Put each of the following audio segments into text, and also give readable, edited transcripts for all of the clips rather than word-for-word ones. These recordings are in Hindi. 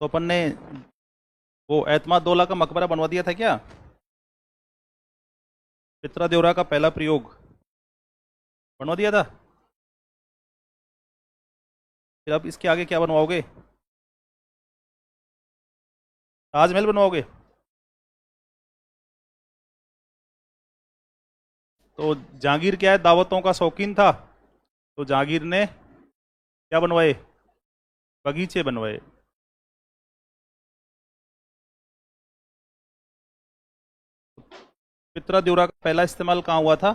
तो अपन ने वो एतमाद-दौला का मकबरा बनवा दिया था क्या? पित्रा-देवरा का पहला प्रयोग बनवा दिया था। फिर अब इसके आगे क्या बनवाओगे? ताजमहल बनवाओगे? तो जहांगीर क्या है, दावतों का शौकीन था, तो जहांगीर ने क्या बनवाए? बगीचे बनवाए। पित्रा-देवरा का पहला इस्तेमाल कहाँ हुआ था?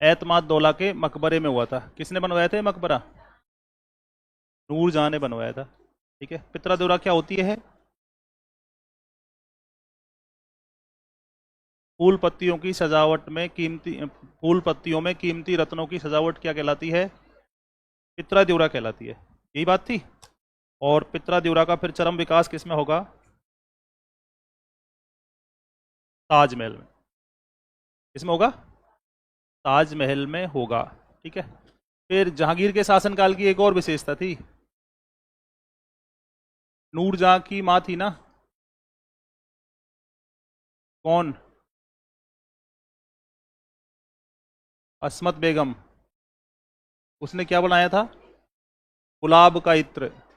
एतमाद दौला के मकबरे में हुआ था। किसने बनवाया था ये मकबरा? नूरजहां ने बनवाया था। ठीक है, पित्रा-देवरा क्या होती है? फूल पत्तियों की सजावट में कीमती फूल पत्तियों में कीमती रत्नों की सजावट क्या कहलाती है? पित्रा-देवरा कहलाती है। यही बात थी। और पित्रा-देवरा का फिर चरम विकास किसमें होगा? ताजमहल में। किसमें होगा? ताजमहल में होगा। ठीक है। फिर जहांगीर के शासनकाल की एक और विशेषता थी। नूरजहां की माँ थी ना, कौन? अस्मत बेगम। उसने क्या बनाया था? गुलाब का इत्र।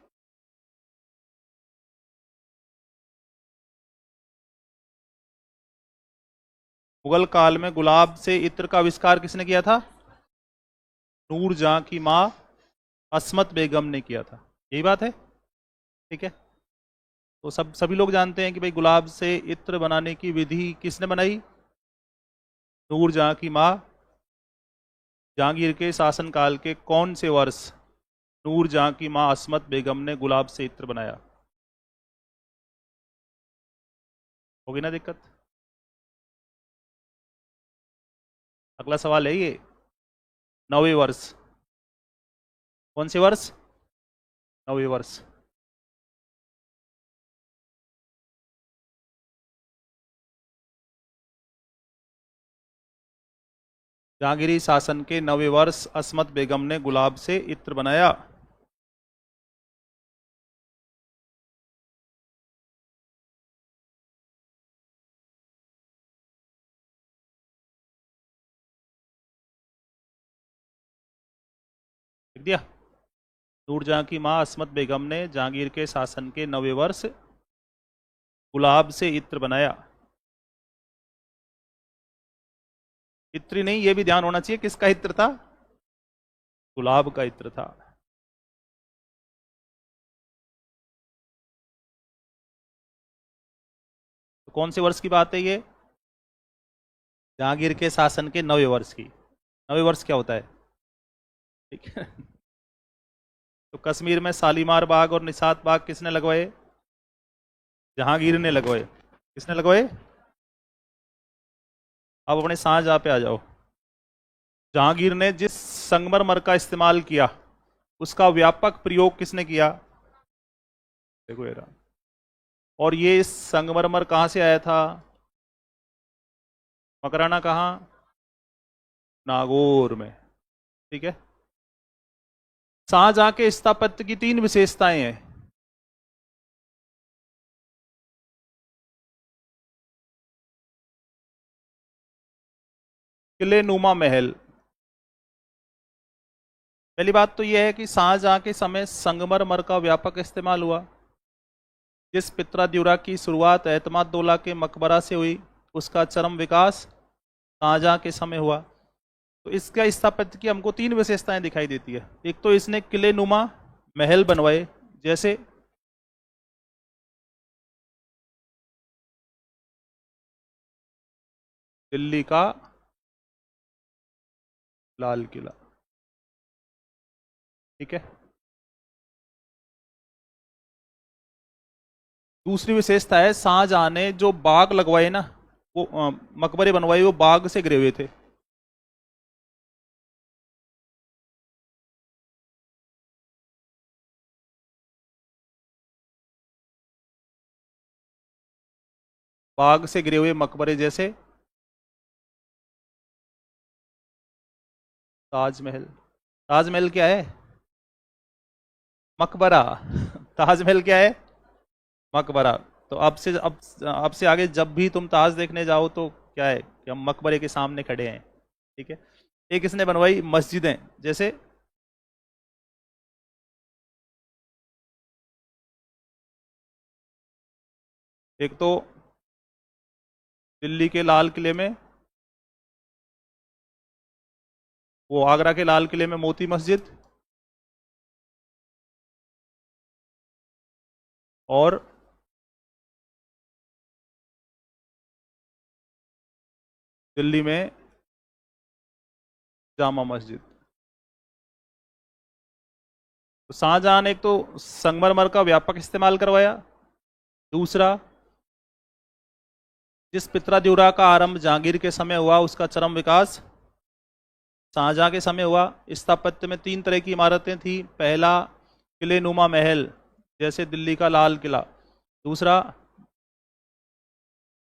मुगल काल में गुलाब से इत्र का आविष्कार किसने किया था? नूरजहां की माँ अस्मत बेगम ने किया था। यही बात है। ठीक है। तो सभी लोग जानते हैं कि भाई गुलाब से इत्र बनाने की विधि किसने बनाई? नूरजहां की माँ। जहांगीर के शासनकाल के कौन से वर्ष नूरजहां की माँ अस्मत बेगम ने गुलाब से इत्र बनाया? होगी ना दिक्कत। अगला सवाल है ये। 9वें वर्ष। कौन से वर्ष? 9वें वर्ष। जहांगीरी शासन के 9वें वर्ष अस्मत बेगम ने गुलाब से इत्र बनाया। लिख दिया। नूरजहां की मां अस्मत बेगम ने जहांगीर के शासन के 9वें वर्ष गुलाब से इत्र बनाया। इत्र नहीं, ये भी ध्यान होना चाहिए किसका इत्र था? गुलाब का इत्र था। तो कौन से वर्ष की बात है ये? जहांगीर के शासन के 9वें वर्ष की। 9वें वर्ष क्या होता है? ठीक है। तो कश्मीर में शालीमार बाग और निशात बाग किसने लगवाए? जहांगीर ने लगवाए। किसने लगवाए? अब अपने शाहजहां पे आ जाओ। जहांगीर ने जिस संगमरमर का इस्तेमाल किया उसका व्यापक प्रयोग किसने किया? देखो ये रहा। और ये संगमरमर कहाँ से आया था? मकराना कहाँ? नागौर में। ठीक है। शाहजहां के स्थापत्य की 3 विशेषताएं हैं। किले नुमा महल। पहली बात तो यह है कि शाहजहां के समय संगमरमर का व्यापक इस्तेमाल हुआ। जिस पित्रा-द्युरा की शुरुआत एतमाद-दौला के मकबरा से हुई उसका चरम विकास शाहजहां के समय हुआ। तो इसका स्थापत्य की हमको 3 विशेषताएं दिखाई देती है। एक तो इसने किले नुमा महल बनवाए, जैसे दिल्ली का लाल किला। ठीक है। दूसरी विशेषता है शाहजहां ने जो बाग लगवाए ना, वो मकबरे बनवाए, वो बाग से घिरे हुए थे। बाग से घिरे हुए मकबरे जैसे ताजमहल। ताजमहल क्या है? मकबरा। ताजमहल क्या है? मकबरा। तो अब से आगे जब भी तुम ताज देखने जाओ तो क्या है कि हम मकबरे के सामने खड़े हैं। ठीक है। एक इसने बनवाई मस्जिदें, जैसे एक तो दिल्ली के लाल किले में, वो आगरा के लाल किले में मोती मस्जिद, और दिल्ली में जामा मस्जिद। तो शाहजहां ने एक तो संगमरमर का व्यापक इस्तेमाल करवाया, दूसरा जिस पित्राद्युरा का आरंभ जहांगीर के समय हुआ उसका चरम विकास शाहजहां के समय हुआ। स्थापत्य में तीन तरह की इमारतें थी। पहला किले नुमा महल, जैसे दिल्ली का लाल किला। दूसरा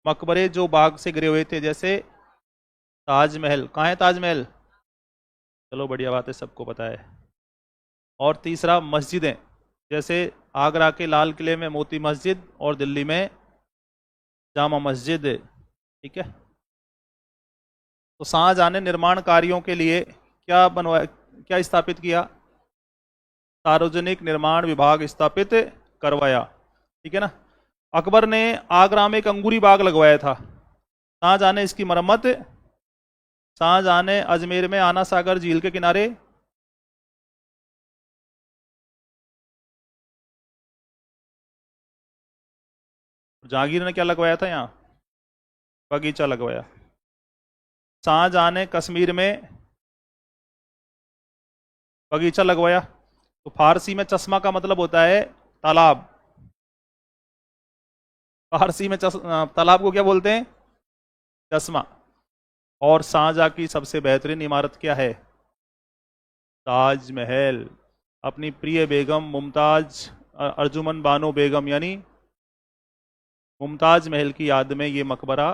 मकबरे जो बाग से गिरे हुए थे, जैसे ताजमहल। कहाँ है ताजमहल? चलो बढ़िया बात है, सबको पता है। और तीसरा मस्जिदें, जैसे आगरा के लाल किले में मोती मस्जिद और दिल्ली में जामा मस्जिद। ठीक है। तो शाहजहां ने निर्माण कार्यों के लिए क्या बनवाया, क्या स्थापित किया? सार्वजनिक निर्माण विभाग स्थापित करवाया। ठीक है ना। अकबर ने आगरा में एक अंगूरी बाग लगवाया था, शाहजहां ने इसकी मरम्मत। शाहजहां ने अजमेर में आना सागर झील के किनारे जहांगीर ने क्या लगवाया था? यहाँ बगीचा लगवाया। शाहजहां ने कश्मीर में बगीचा लगवाया। तो फारसी में चश्मा का मतलब होता है तालाब। फारसी में तालाब को क्या बोलते हैं? चश्मा। और शाहजहां की सबसे बेहतरीन इमारत क्या है? ताजमहल। अपनी प्रिय बेगम मुमताज अर्जुमन बानो बेगम यानी मुमताज महल की याद में ये मकबरा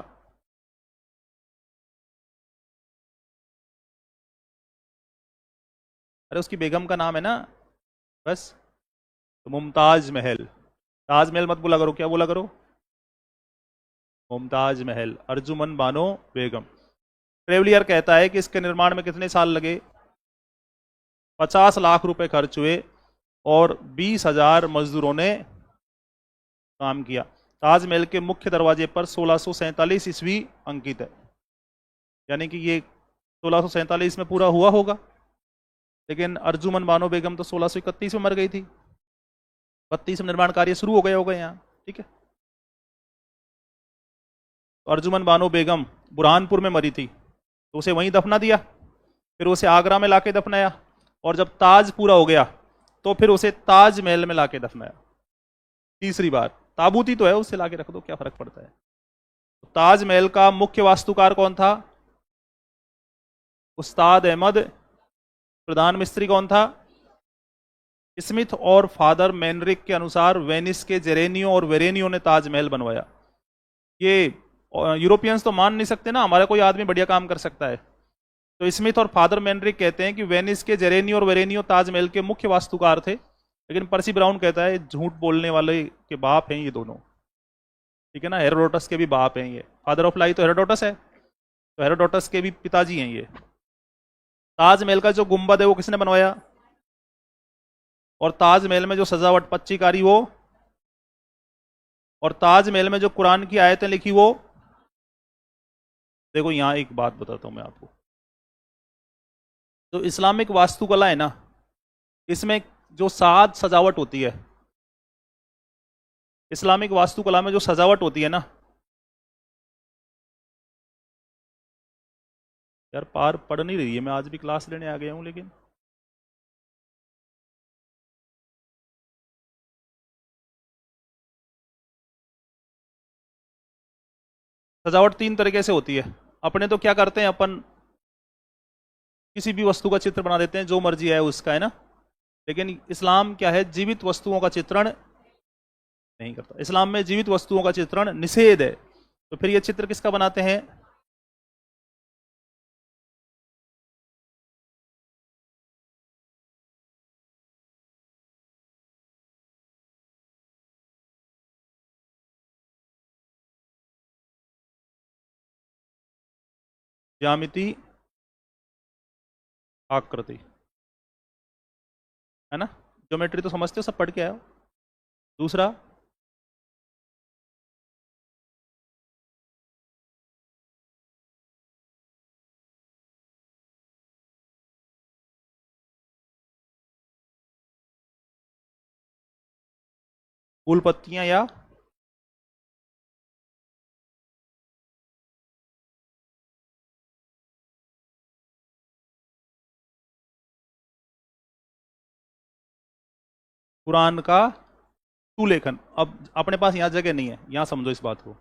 अरे उसकी बेगम का नाम है ना, बस। तो मुमताज महल। ताजमहल मत बोला करो, क्या बोला करो? मुमताज महल, अर्जुमन बानो बेगम। ट्रेवलियर कहता है कि इसके निर्माण में कितने साल लगे? 50 लाख रुपए खर्च हुए और 20,000 मजदूरों ने काम किया। ताजमहल के मुख्य दरवाजे पर 1647 ईस्वी अंकित है, यानी कि ये 1647 में पूरा हुआ होगा। लेकिन अर्जुमन बानो बेगम तो 1631 में मर गई थी, 32 में निर्माण कार्य शुरू हो गया होगा यहाँ। ठीक है। तो अर्जुमन बानो बेगम बुरहानपुर में मरी थी, तो उसे वहीं दफना दिया। फिर उसे आगरा में लाके दफनाया, और जब ताज पूरा हो गया तो फिर उसे ताजमहल में लाके दफनाया तीसरी बार। ताबूत ही तो है, उससे लाके रख दो, क्या फर्क पड़ता है। तो ताजमहल का मुख्य वास्तुकार कौन था? उस्ताद अहमद। प्रधान मिस्त्री कौन था? स्मिथ और फादर मैनरिक के अनुसार वेनिस के जेरेनियो और वेरेनियो ने ताजमहल बनवाया। ये यूरोपियंस तो मान नहीं सकते ना, हमारा कोई आदमी बढ़िया काम कर सकता है। तो स्मिथ और फादर मैनरिक कहते हैं कि वेनिस के जेरेनियो और वेरेनियो ताजमहल के मुख्य वास्तुकार थे। लेकिन पर्सी ब्राउन कहता है झूठ बोलने वाले के बाप हैं ये दोनों। ठीक है ना। हेरोडोटस के भी बाप हैं ये। फादर ऑफ लाई तो हेरोडोटस है, तो हेरोडोटस के भी पिताजी हैं ये। ताजमहल का जो गुंबद है वो किसने बनवाया? और ताजमहल में जो सजावट पच्चीकारी वो, और ताजमहल में जो कुरान की आयतें लिखी वो। देखो यहां एक बात बताता हूं मैं आपको। तो इस्लामिक वास्तुकला है ना, इसमें जो साज सजावट होती है, इस्लामिक वास्तुकला में जो सजावट होती है ना, यार पार पढ़ नहीं रही है, मैं आज भी क्लास लेने आ गया हूं लेकिन। सजावट तीन तरीके से होती है। अपने तो क्या करते हैं, अपन किसी भी वस्तु का चित्र बना देते हैं, जो मर्जी है उसका, है ना। लेकिन इस्लाम क्या है, जीवित वस्तुओं का चित्रण नहीं करता। इस्लाम में जीवित वस्तुओं का चित्रण निषेध है। तो फिर ये चित्र किसका बनाते हैं? ज्यामिति आकृति, है ना। ज्योमेट्री तो समझते हो, सब पढ़ के आए हो। दूसरा फूल पत्तियां या कुरान का सुलेखन। अब अपने पास यहाँ जगह नहीं है, यहाँ समझो इस बात को।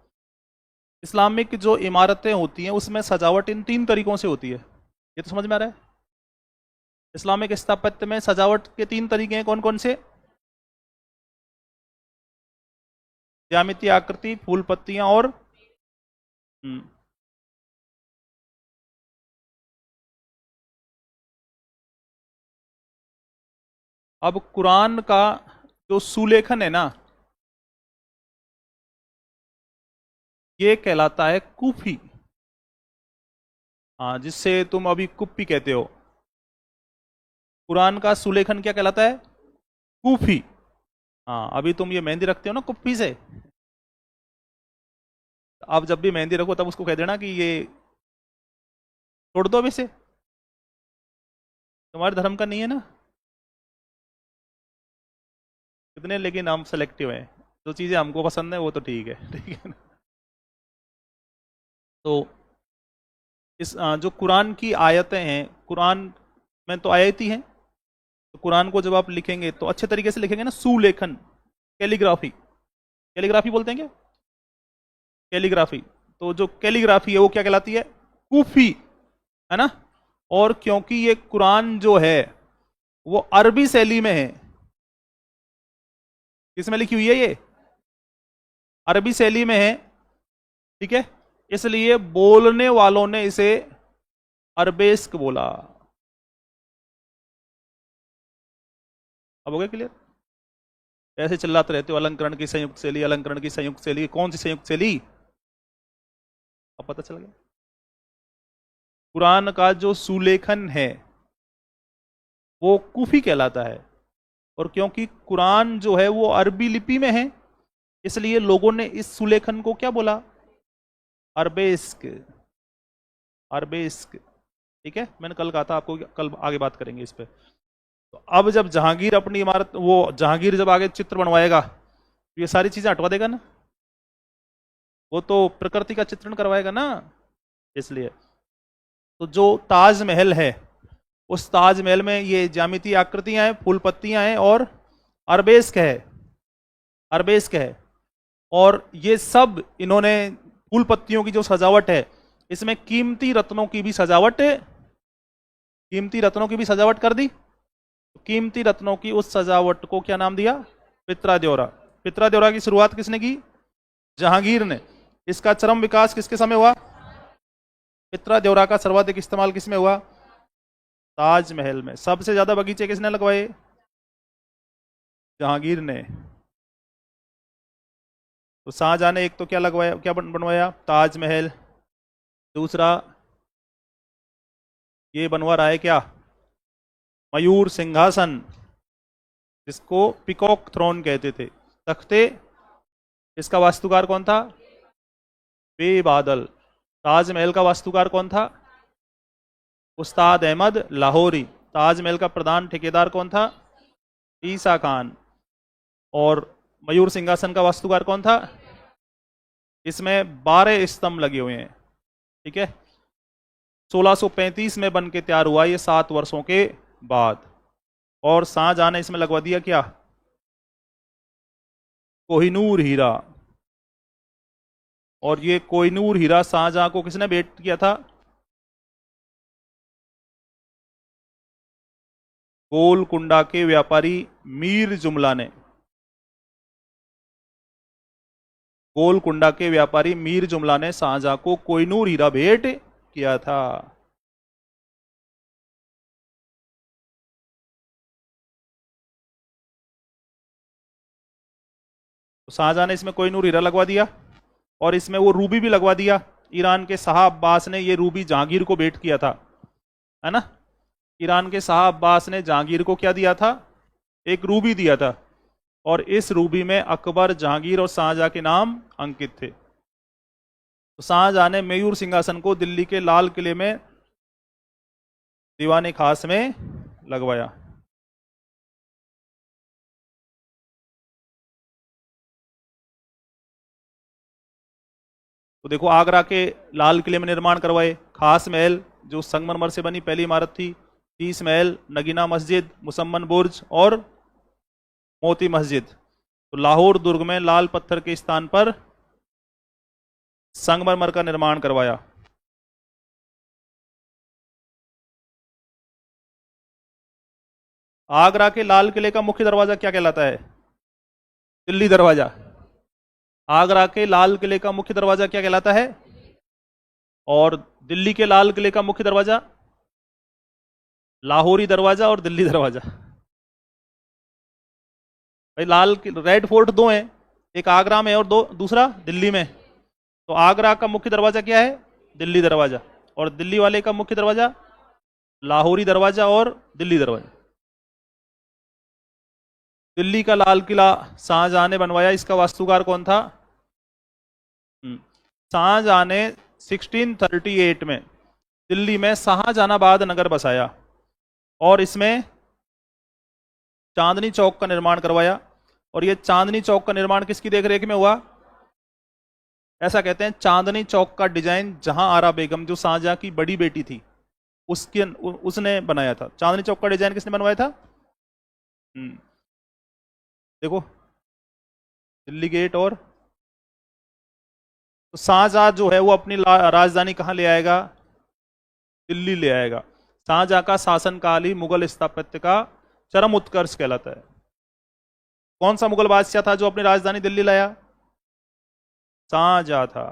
इस्लामिक जो इमारतें होती हैं उसमें सजावट इन 3 तरीकों से होती है, ये तो समझ में आ रहा है। इस्लामिक स्थापत्य में सजावट के 3 तरीके हैं, कौन कौन से? ज्यामितीय आकृति, फूल पत्तियां और अब कुरान का जो सुलेखन है ना, ये कहलाता है कूफी। हाँ, जिससे तुम अभी कुप्पी कहते हो। कुरान का सुलेखन क्या कहलाता है? कूफी। हाँ, अभी तुम ये मेहंदी रखते हो ना कुप्पी से, अब जब भी मेहंदी रखो तब उसको कह देना कि ये छोड़ दो अभी से, तुम्हारे धर्म का नहीं है ना। कितने, लेकिन हम सेलेक्टिव हैं, जो चीज़ें हमको पसंद है वो तो ठीक है, ठीक है ना। तो इस जो कुरान की आयतें हैं, कुरान में तो आयत ही हैं, तो कुरान को जब आप लिखेंगे तो अच्छे तरीके से लिखेंगे ना, सुलेखन, कैलीग्राफी। कैलीग्राफी बोलते हैं क्या? कैलीग्राफी। तो जो कैलीग्राफी है वो क्या कहलाती है? कूफी, है ना। और क्योंकि ये कुरान जो है वो अरबी शैली में है, किसमें लिखी हुई है ये? अरबी शैली में है, ठीक है। इसलिए बोलने वालों ने इसे अरबेस्क बोला। अब हो गया क्लियर? ऐसे चिल्लाते रहते हो अलंकरण की संयुक्त शैली, अलंकरण की संयुक्त शैली, कौन सी संयुक्त शैली? अब पता चल गया। कुरान का जो सुलेखन है वो कूफी कहलाता है, और क्योंकि कुरान जो है वो अरबी लिपि में है, इसलिए लोगों ने इस सुलेखन को क्या बोला? अरबेस्क। अरबेस्क, ठीक है। मैंने कल कहा था आपको, कल आगे बात करेंगे इस पे। तो अब जब जहांगीर अपनी इमारत, वो जहांगीर जब आगे चित्र बनवाएगा तो ये सारी चीजें हटवा देगा ना, वो तो प्रकृति का चित्रण करवाएगा ना, इसलिए। तो जो ताजमहल है, उस ताजमहल में ये ज्यामितीय आकृतियां हैं, फूल पत्तियां हैं और अरबेस्क है, अरबेस्क है। और ये सब इन्होंने, फूल पत्तियों की जो सजावट है, इसमें कीमती रत्नों की भी सजावट है, कीमती रत्नों की भी सजावट कर दी। कीमती रत्नों की उस सजावट को क्या नाम दिया? पित्रा द्योरा। पित्रा द्योरा की शुरुआत किसने की? जहांगीर ने। इसका चरम विकास किसके समय हुआ? पित्रा द्योरा का सर्वाधिक इस्तेमाल किसमें हुआ? ताजमहल में। सबसे ज्यादा बगीचे किसने लगवाए? जहांगीर ने। तो शाहजहां ने एक तो क्या लगवाया, क्या बनवाया? ताजमहल। दूसरा ये बनवा रहा है क्या? मयूर सिंहासन, जिसको पिकॉक थ्रोन कहते थे, तख्ते। इसका वास्तुकार कौन था? बे बादल। ताजमहल का वास्तुकार कौन था? उस्ताद अहमद लाहौरी। ताजमहल का प्रधान ठेकेदार कौन था? ईसा खान। और मयूर सिंहासन का वास्तुकार कौन था? इसमें 12 स्तंभ लगे हुए हैं, ठीक है। 1635 में बन के तैयार हुआ ये, 7 वर्षों के बाद। और शाहजहां ने इसमें लगवा दिया क्या? कोहिनूर हीरा। और ये कोहिनूर हीरा शाहजहां को किसने भेंट किया था? गोलकुंडा के व्यापारी मीर जुमला ने। गोलकुंडा के व्यापारी मीर जुमला ने शाहजहां को कोहिनूर हीरा भेंट किया था। तो शाहजहां ने इसमें कोहिनूर हीरा लगवा दिया, और इसमें वो रूबी भी लगवा दिया। ईरान के शाह अब्बास ने ये रूबी जहांगीर को भेंट किया था, है ना। ईरान के शाह अब्बास ने जहांगीर को क्या दिया था? एक रूबी दिया था, और इस रूबी में अकबर, जहांगीर और शाहजहां के नाम अंकित थे। तो शाहजहां ने मयूर सिंहासन को दिल्ली के लाल किले में दीवाने खास में लगवाया। तो देखो, आगरा के लाल किले में निर्माण करवाए खास महल, जो संगमरमर से बनी पहली इमारत थी, 30 महल, नगीना मस्जिद, मुसम्मन बुर्ज और मोती मस्जिद। तो लाहौर दुर्ग में लाल पत्थर के स्थान पर संगमरमर का निर्माण करवाया। आगरा के लाल किले का मुख्य दरवाजा क्या कहलाता है? दिल्ली दरवाजा। आगरा के लाल किले का मुख्य दरवाजा क्या कहलाता है? और दिल्ली के लाल किले का मुख्य दरवाजा? लाहौरी दरवाजा और दिल्ली दरवाजा। भाई, रेड फोर्ट दो हैं, एक आगरा में और दो दूसरा दिल्ली में। तो आगरा का मुख्य दरवाजा क्या है? दिल्ली दरवाजा। और दिल्ली वाले का मुख्य दरवाजा लाहौरी दरवाजा और दिल्ली दरवाजा। दिल्ली का लाल किला शाहजहां ने बनवाया, इसका वास्तुकार कौन था? शाहजहां ने 1638 में दिल्ली में शाहजहानाबाद नगर बसाया और इसमें चांदनी चौक का निर्माण करवाया। और ये चांदनी चौक का निर्माण किसकी देखरेख में हुआ? ऐसा कहते हैं चांदनी चौक का डिजाइन जहां आरा बेगम, जो शाहजहां की बड़ी बेटी थी, उसने बनाया था। चांदनी चौक का डिजाइन किसने बनवाया था? देखो, दिल्ली गेट। और तो शाहजहां जो है वो अपनी राजधानी कहां ले आएगा? दिल्ली ले आएगा। शाहजहां का शासनकाल ही मुगल स्थापत्य का चरम उत्कर्ष कहलाता है। कौन सा मुगल बादशाह था जो अपनी राजधानी दिल्ली लाया? शाहजहां था।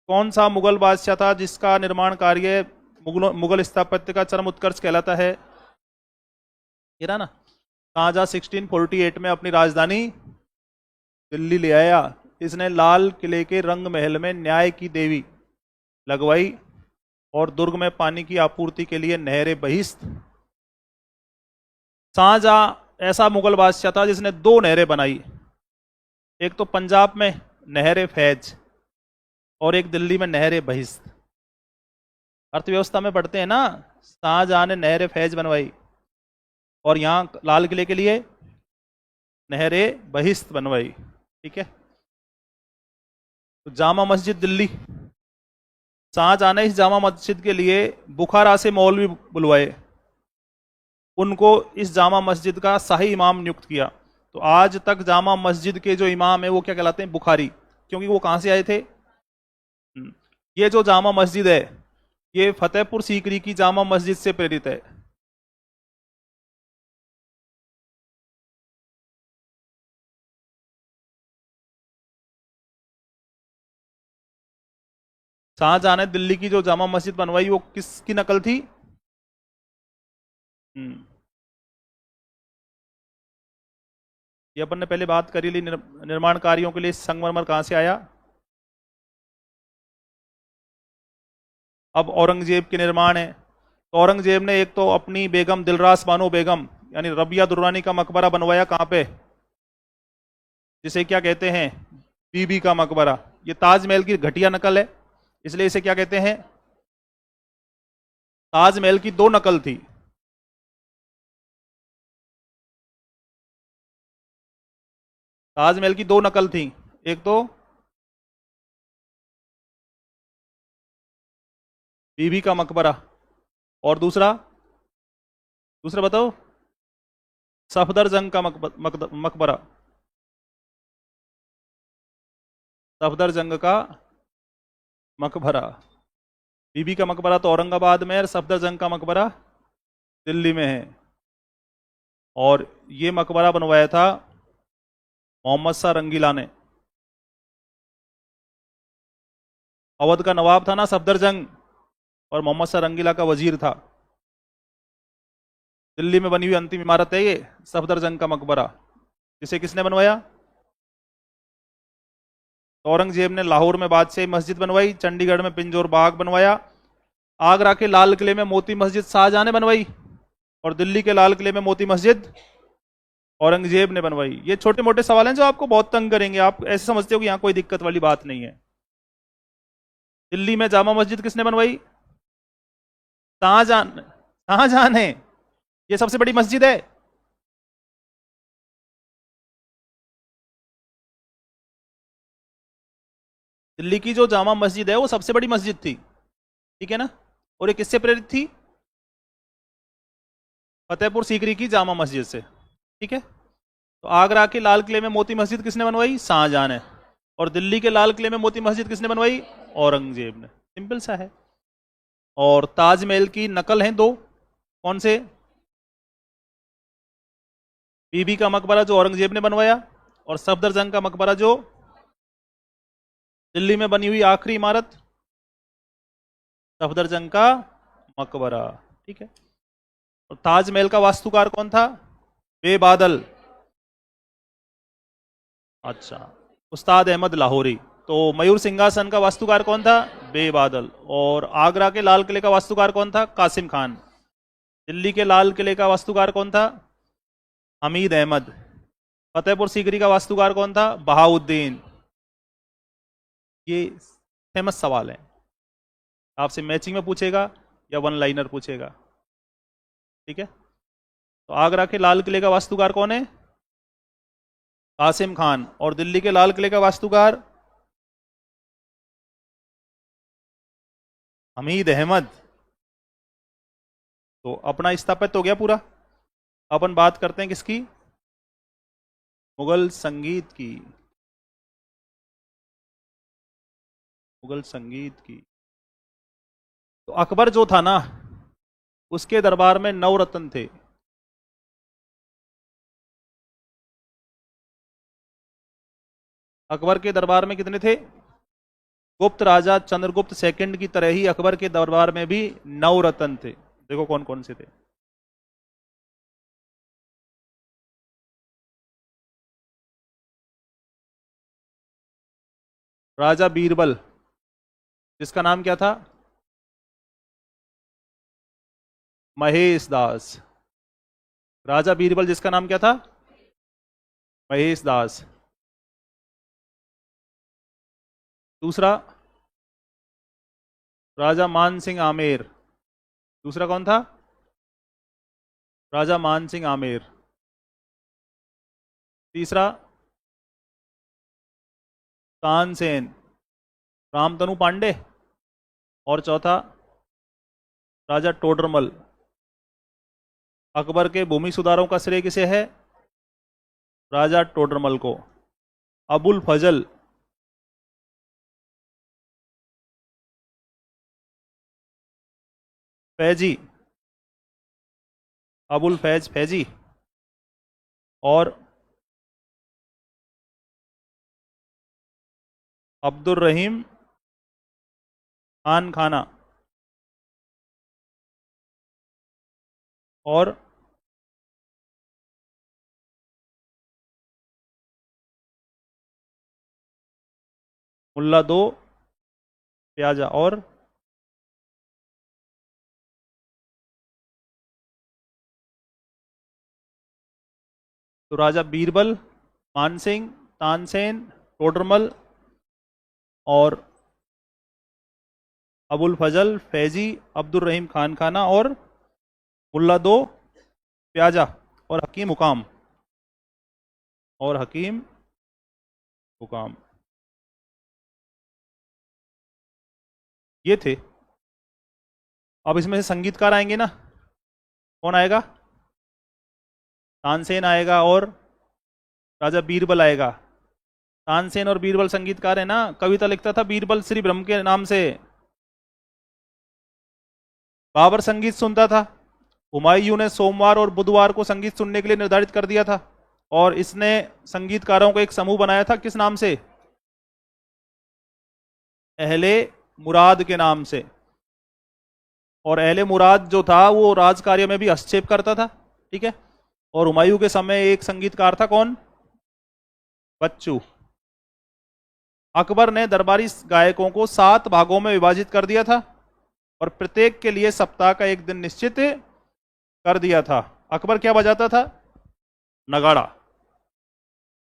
कौन सा मुगल बादशाह था जिसका निर्माण कार्य मुगल स्थापत्य का चरम उत्कर्ष कहलाता है? ये रहा ना, शाहजहां 1648 में अपनी राजधानी दिल्ली ले आया। इसने लाल किले के रंग महल में न्याय की देवी लगवाई और दुर्ग में पानी की आपूर्ति के लिए नहरें बहिस्त। शाहजहां ऐसा मुगल बादशाह था जिसने 2 नहरें बनाई, एक तो पंजाब में नहरे फैज और एक दिल्ली में नहरे बहिस्त। अर्थव्यवस्था में पढ़ते हैं ना, शाहजहां ने नहरे फैज बनवाई और यहां लाल किले के लिए नहरे बहिस्त बनवाई। ठीक है। तो जामा मस्जिद दिल्ली, शाहजहां ने इस जामा मस्जिद के लिए बुखारा से मौलवी बुलवाए, उनको इस जामा मस्जिद का शाही इमाम नियुक्त किया। तो आज तक जामा मस्जिद के जो इमाम है वो क्या कहलाते हैं? बुखारी, क्योंकि वो कहां से आए थे? ये जो जामा मस्जिद है ये फतेहपुर सीकरी की जामा मस्जिद से प्रेरित है। शाहजहां ने दिल्ली की जो जामा मस्जिद बनवाई वो किसकी नकल थी? ये अपन ने पहले बात करी ली। निर्माण कार्यों के लिए संगमरमर कहां से आया? अब औरंगजेब के निर्माण है। तो औरंगजेब ने एक तो अपनी बेगम दिलरास बानो बेगम यानी रबिया दुर्रानी का मकबरा बनवाया। कहां पे? जिसे क्या कहते हैं? बीबी का मकबरा। ये ताजमहल की घटिया नकल है, इसलिए इसे क्या कहते हैं? ताजमहल की 2 नकल थी। ताजमहल की 2 नकल थी, एक तो बीबी का मकबरा और दूसरा बताओ। सफदरजंग का मकबरा। सफदरजंग का मकबरा। बीबी का मकबरा तो औरंगाबाद में है और सफदरजंग का मकबरा दिल्ली में है। और ये मकबरा बनवाया था मोहम्मद शाह रंगीला ने। अवध का नवाब था ना सफदरजंग, और मोहम्मद शाह रंगीला का वजीर था। दिल्ली में बनी हुई अंतिम इमारत है ये सफदरजंग का मकबरा, जिसे किसने बनवाया? तो औरंगजेब ने लाहौर में बादशाही मस्जिद बनवाई, चंडीगढ़ में पिंजौर बाग बनवाया, आगरा के लाल किले में मोती मस्जिद शाहजहां ने बनवाई, और दिल्ली के लाल किले में मोती मस्जिद औरंगजेब ने बनवाई। ये छोटे मोटे सवाल हैं जो आपको बहुत तंग करेंगे, आप ऐसे समझते हो कि यहाँ कोई दिक्कत वाली बात नहीं है। दिल्ली में जामा मस्जिद किसने बनवाई? शाहजहां। शाहजहां ने। ये सबसे बड़ी मस्जिद है। दिल्ली की जो जामा मस्जिद है वो सबसे बड़ी मस्जिद थी, ठीक है ना। और ये किससे प्रेरित थी? फतेहपुर सीकरी की जामा मस्जिद से, ठीक है। तो आगरा के लाल किले में मोती मस्जिद किसने बनवाई? शाहजहां ने। और दिल्ली के लाल किले में मोती मस्जिद किसने बनवाई? औरंगजेब ने। सिंपल सा है। और ताजमहल की नकल हैं दो, कौन से? बीबी का मकबरा जो औरंगजेब ने बनवाया, और सफदरजंग का मकबरा जो दिल्ली में बनी हुई आखिरी इमारत, सफदरजंग का मकबरा, ठीक है। और ताजमहल का वास्तुकार कौन था? बेबादल। अच्छा, उस्ताद अहमद लाहौरी। तो मयूर सिंहासन का वास्तुकार कौन था? बेबादल। और आगरा के लाल किले का वास्तुकार कौन था? कासिम खान। दिल्ली के लाल किले का वास्तुकार कौन था? हमीद अहमद। फतेहपुर सीकरी का वास्तुकार कौन था? बहाउद्दीन। ये फेमस सवाल है, आपसे मैचिंग में पूछेगा या वन लाइनर पूछेगा, ठीक है। तो आगरा के लाल किले का वास्तुकार कौन है? कासिम खान। और दिल्ली के लाल किले का वास्तुकार? हमीद अहमद। तो अपना स्थापित हो गया पूरा। अपन बात करते हैं किसकी? मुगल संगीत की। मुगल संगीत की। तो अकबर जो था ना, उसके दरबार में 9 रत्न थे। अकबर के दरबार में कितने थे? गुप्त राजा चंद्रगुप्त सेकंड की तरह ही अकबर के दरबार में भी 9 रत्न थे। देखो कौन कौन से थे। राजा बीरबल, जिसका नाम क्या था? महेश दास। राजा बीरबल जिसका नाम क्या था? महेश दास। दूसरा राजा मान सिंह आमेर। दूसरा कौन था? राजा मान सिंह आमेर। तीसरा तानसेन, रामतनु पांडे। और चौथा राजा टोडरमल। अकबर के भूमि सुधारों का श्रेय किसे है? राजा टोडरमल को। अबुल फजल, फैजी, अबुल फैज फैजी। और अब्दुल रहीम खान खाना। और मुल्ला दो प्याजा। और तो राजा बीरबल, मानसिंह, तानसेन, टोडरमल और अबुल फजल, फैजी, अब्दुल रहीम खान खाना और मुल्ला दो प्याजा और हकीम हुकाम। और हकीम हुकाम, ये थे। अब इसमें से संगीतकार आएंगे ना, कौन आएगा? तानसेन आएगा और राजा बीरबल आएगा। तानसेन और बीरबल संगीतकार है ना। कविता लिखता था बीरबल श्री ब्रह्म के नाम से। बाबर संगीत सुनता था। हुमायूं ने सोमवार और बुधवार को संगीत सुनने के लिए निर्धारित कर दिया था। और इसने संगीतकारों को एक समूह बनाया था, किस नाम से? अहले मुराद के नाम से। और अहले मुराद जो था वो राज कार्य में भी हस्तक्षेप करता था, ठीक है। और हुमायूं के समय एक संगीतकार था, कौन? बच्चू। अकबर ने दरबारी गायकों को 7 भागों में विभाजित कर दिया था और प्रत्येक के लिए सप्ताह का एक दिन निश्चित कर दिया था। अकबर क्या बजाता था? नगाड़ा।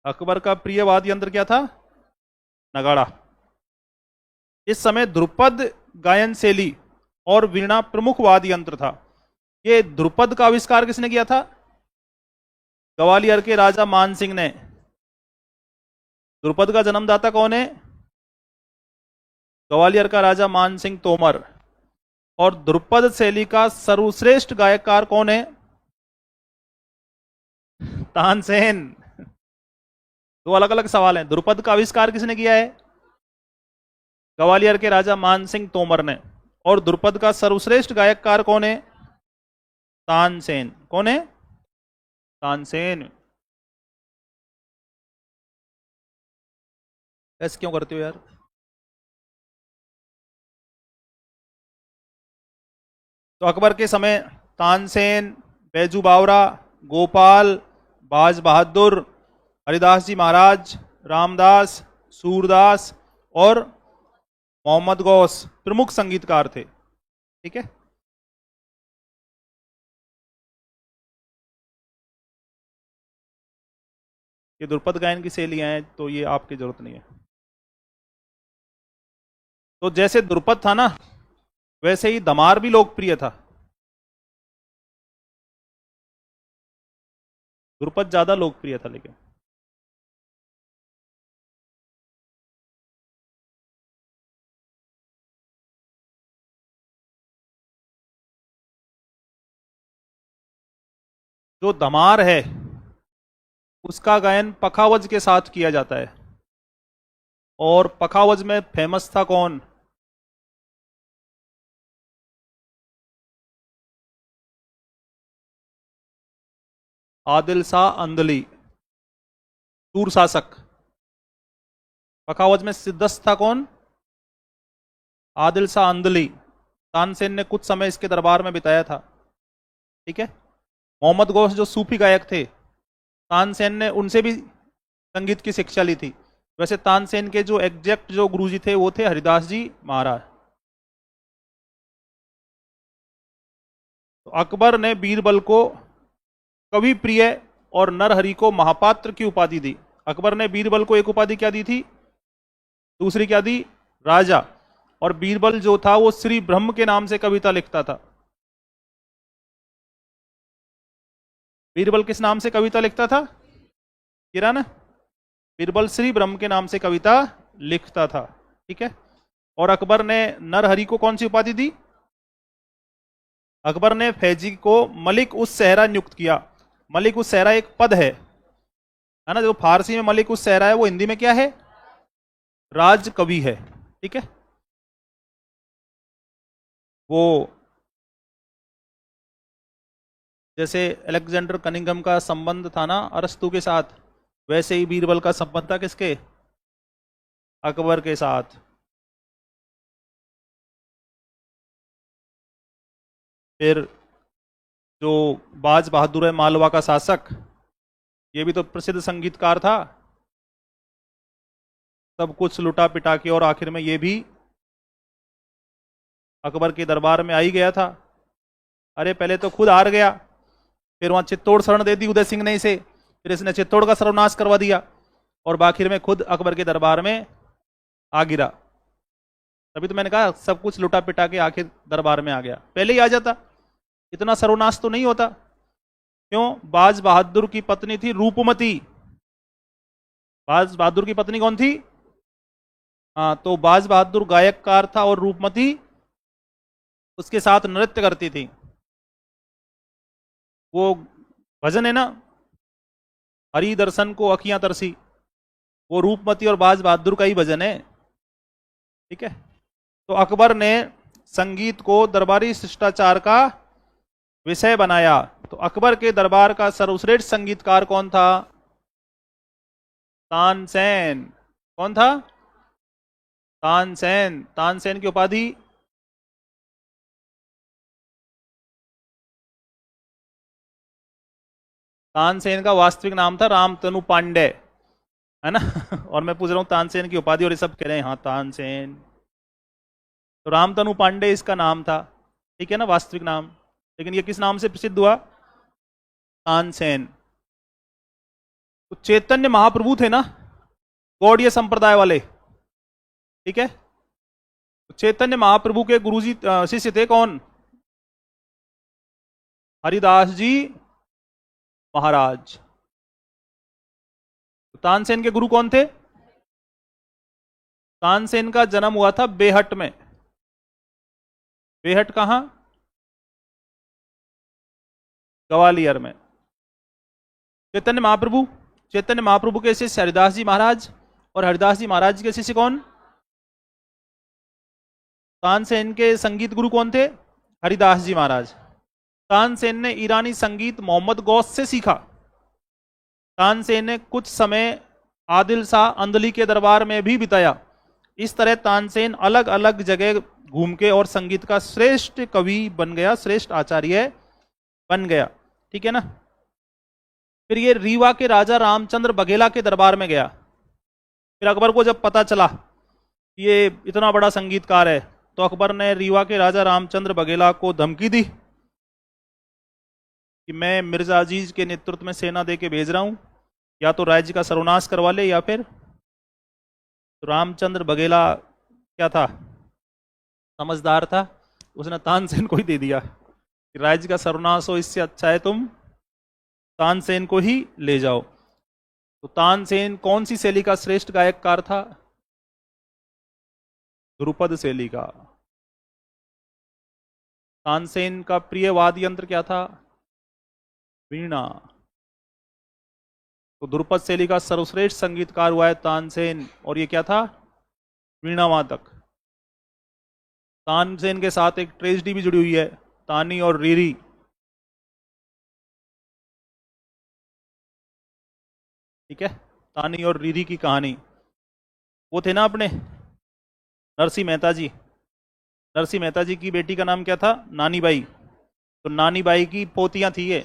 अकबर का प्रिय वाद्य यंत्र क्या था? नगाड़ा। इस समय ध्रुपद गायन शैली और वीणा प्रमुख वाद्य यंत्र था। ये ध्रुपद का आविष्कार किसने किया था? ग्वालियर के राजा मान सिंह ने। ध्रुपद का जन्मदाता कौन है? ग्वालियर का राजा मान सिंह तोमर। और ध्रुपद शैली का सर्वश्रेष्ठ गायककार कौन है? तानसेन। दो अलग अलग सवाल हैं। ध्रुपद का आविष्कार किसने किया है? ग्वालियर के राजा मान सिंह तोमर ने। और ध्रुपद का सर्वश्रेष्ठ गायककार कौन है? तानसेन। कौन है? तानसेन। ऐसे क्यों करते हो यार? तो अकबर के समय तानसेन, बैजू बावरा, गोपाल, बाज बहादुर, हरिदास जी महाराज, रामदास, सूरदास और मोहम्मद गौस प्रमुख संगीतकार थे। ठीक है। ये ध्रुपद गायन की शैलियां हैं, तो ये आपकी जरूरत नहीं है। तो जैसे ध्रुपद था ना, वैसे ही दमार भी लोकप्रिय था। ध्रुपद ज्यादा लोकप्रिय था लेकिन। जो दमार है उसका गायन पखावज के साथ किया जाता है। और पखावज में फेमस था कौन? आदिल शाह अंदली, सूर शासक। पखावज में सिद्धस्त था कौन? आदिल शाह अंदली। तानसेन ने कुछ समय इसके दरबार में बिताया था। ठीक है। मोहम्मद गौस जो सूफी गायक थे, तानसेन ने उनसे भी संगीत की शिक्षा ली थी। वैसे तानसेन के जो एग्जैक्ट जो गुरुजी थे वो थे हरिदास जी महाराज। तो अकबर ने बीरबल को कवि प्रिय और नरहरि को महापात्र की उपाधि दी। अकबर ने बीरबल को एक उपाधि क्या दी थी? दूसरी क्या दी? राजा। और बीरबल जो था वो श्री ब्रह्म के नाम से कविता लिखता था। बीरबल किस नाम से कविता लिखता था? किरण। बीरबल श्री ब्रह्म के नाम से कविता लिखता था। ठीक है। और अकबर ने नरहरि को कौन सी उपाधि दी? अकबर ने फैजी को मलिक उस सहरा नियुक्त किया। मलिक उस सहरा एक पद है ना? जो फारसी में मलिक उस सहरा है, वो हिंदी में क्या है? राज कवि है। ठीक है। वो जैसे अलेक्जेंडर कनिंघम का संबंध था ना अरस्तु के साथ, वैसे ही बीरबल का संबंध था किसके? अकबर के साथ। फिर जो बाज बहादुर है मालवा का शासक, ये भी तो प्रसिद्ध संगीतकार था। सब कुछ लुटा पिटा के और आखिर में ये भी अकबर के दरबार में आ ही गया था। अरे पहले तो खुद हार गया, फिर वहां चित्तौड़ शरण दे दी उदय सिंह ने इसे, फिर इसने चित्तौड़ का सर्वनाश करवा दिया और आखिर में खुद अकबर के दरबार में आ गिरा। तभी तो मैंने कहा सब कुछ लुटा पिटा के आखिर दरबार में आ गया। पहले ही आ जाता इतना सर्वनाश तो नहीं होता। क्यों? बाज बहादुर की पत्नी थी रूपमती। बाज बहादुर की पत्नी कौन थी? हाँ, तो बाज बहादुर गायककार था और रूपमती उसके साथ नृत्य करती थी। वो भजन है ना, हरि दर्शन को अखियां तरसी, वो रूपमती और बाज बहादुर का ही भजन है। ठीक है। तो अकबर ने संगीत को दरबारी शिष्टाचार का विषय बनाया। तो अकबर के दरबार का सर्वश्रेष्ठ संगीतकार कौन था? तानसेन। कौन था? तानसेन। तानसेन की उपाधि? तानसेन का वास्तविक नाम था रामतनु पांडे, है ना। और मैं पूछ रहा हूँ तानसेन की उपाधि और ये सब कह रहे हैं हाँ तानसेन। तो रामतनु पांडे इसका नाम था, ठीक है ना, वास्तविक नाम। लेकिन ये किस नाम से प्रसिद्ध हुआ? तानसेन। तो चैतन्य महाप्रभु थे ना, गौड़ीय संप्रदाय वाले, ठीक है। तो चैतन्य महाप्रभु के गुरुजी शिष्य थे कौन? हरिदास जी महाराज। तो तानसेन के गुरु कौन थे? तानसेन का जन्म हुआ था बेहट में। बेहट कहां? ग्वालियर में। चैतन्य महाप्रभु के शिष्य हरिदास जी महाराज, और हरिदास जी महाराज के शिष्य कौन? तानसेन के संगीत गुरु कौन थे? हरिदास जी महाराज। तानसेन ने ईरानी संगीत मोहम्मद गौस से सीखा। तानसेन ने कुछ समय आदिल शाह अंदली के दरबार में भी बिताया। इस तरह तानसेन अलग अलग जगह घूम के और संगीत का श्रेष्ठ कवि बन गया, श्रेष्ठ आचार्य बन गया, ठीक है ना। फिर ये रीवा के राजा रामचंद्र बघेला के दरबार में गया। फिर अकबर को जब पता चला ये इतना बड़ा संगीतकार है, तो अकबर ने रीवा के राजा रामचंद्र बघेला को धमकी दी कि मैं मिर्जा अजीज के नेतृत्व में सेना दे के भेज रहा हूं, या तो राज्य का सर्वनाश करवा ले या फिर। तो रामचंद्र बघेला क्या था? समझदार था, उसने तानसेन को ही दे दिया कि राज्य का सर्वनाश हो, इससे अच्छा है तुम तानसेन को ही ले जाओ। तो तानसेन कौन सी शैली का श्रेष्ठ गायककार था? ध्रुपद शैली का। तानसेन का प्रिय वाद्य यंत्र क्या था? वीणा। तो ध्रुपद शैली का सर्वश्रेष्ठ संगीतकार हुआ है तानसेन, और ये क्या था? वीणा वादक। तानसेन के साथ एक ट्रेजेडी भी जुड़ी हुई है, तानी और रीरी। ठीक है, तानी और रीरी की कहानी। वो थे ना अपने नरसिंह मेहता जी। नरसिंह मेहता जी की बेटी का नाम क्या था? नानी बाई। तो नानी बाई की पोतियां थी ये।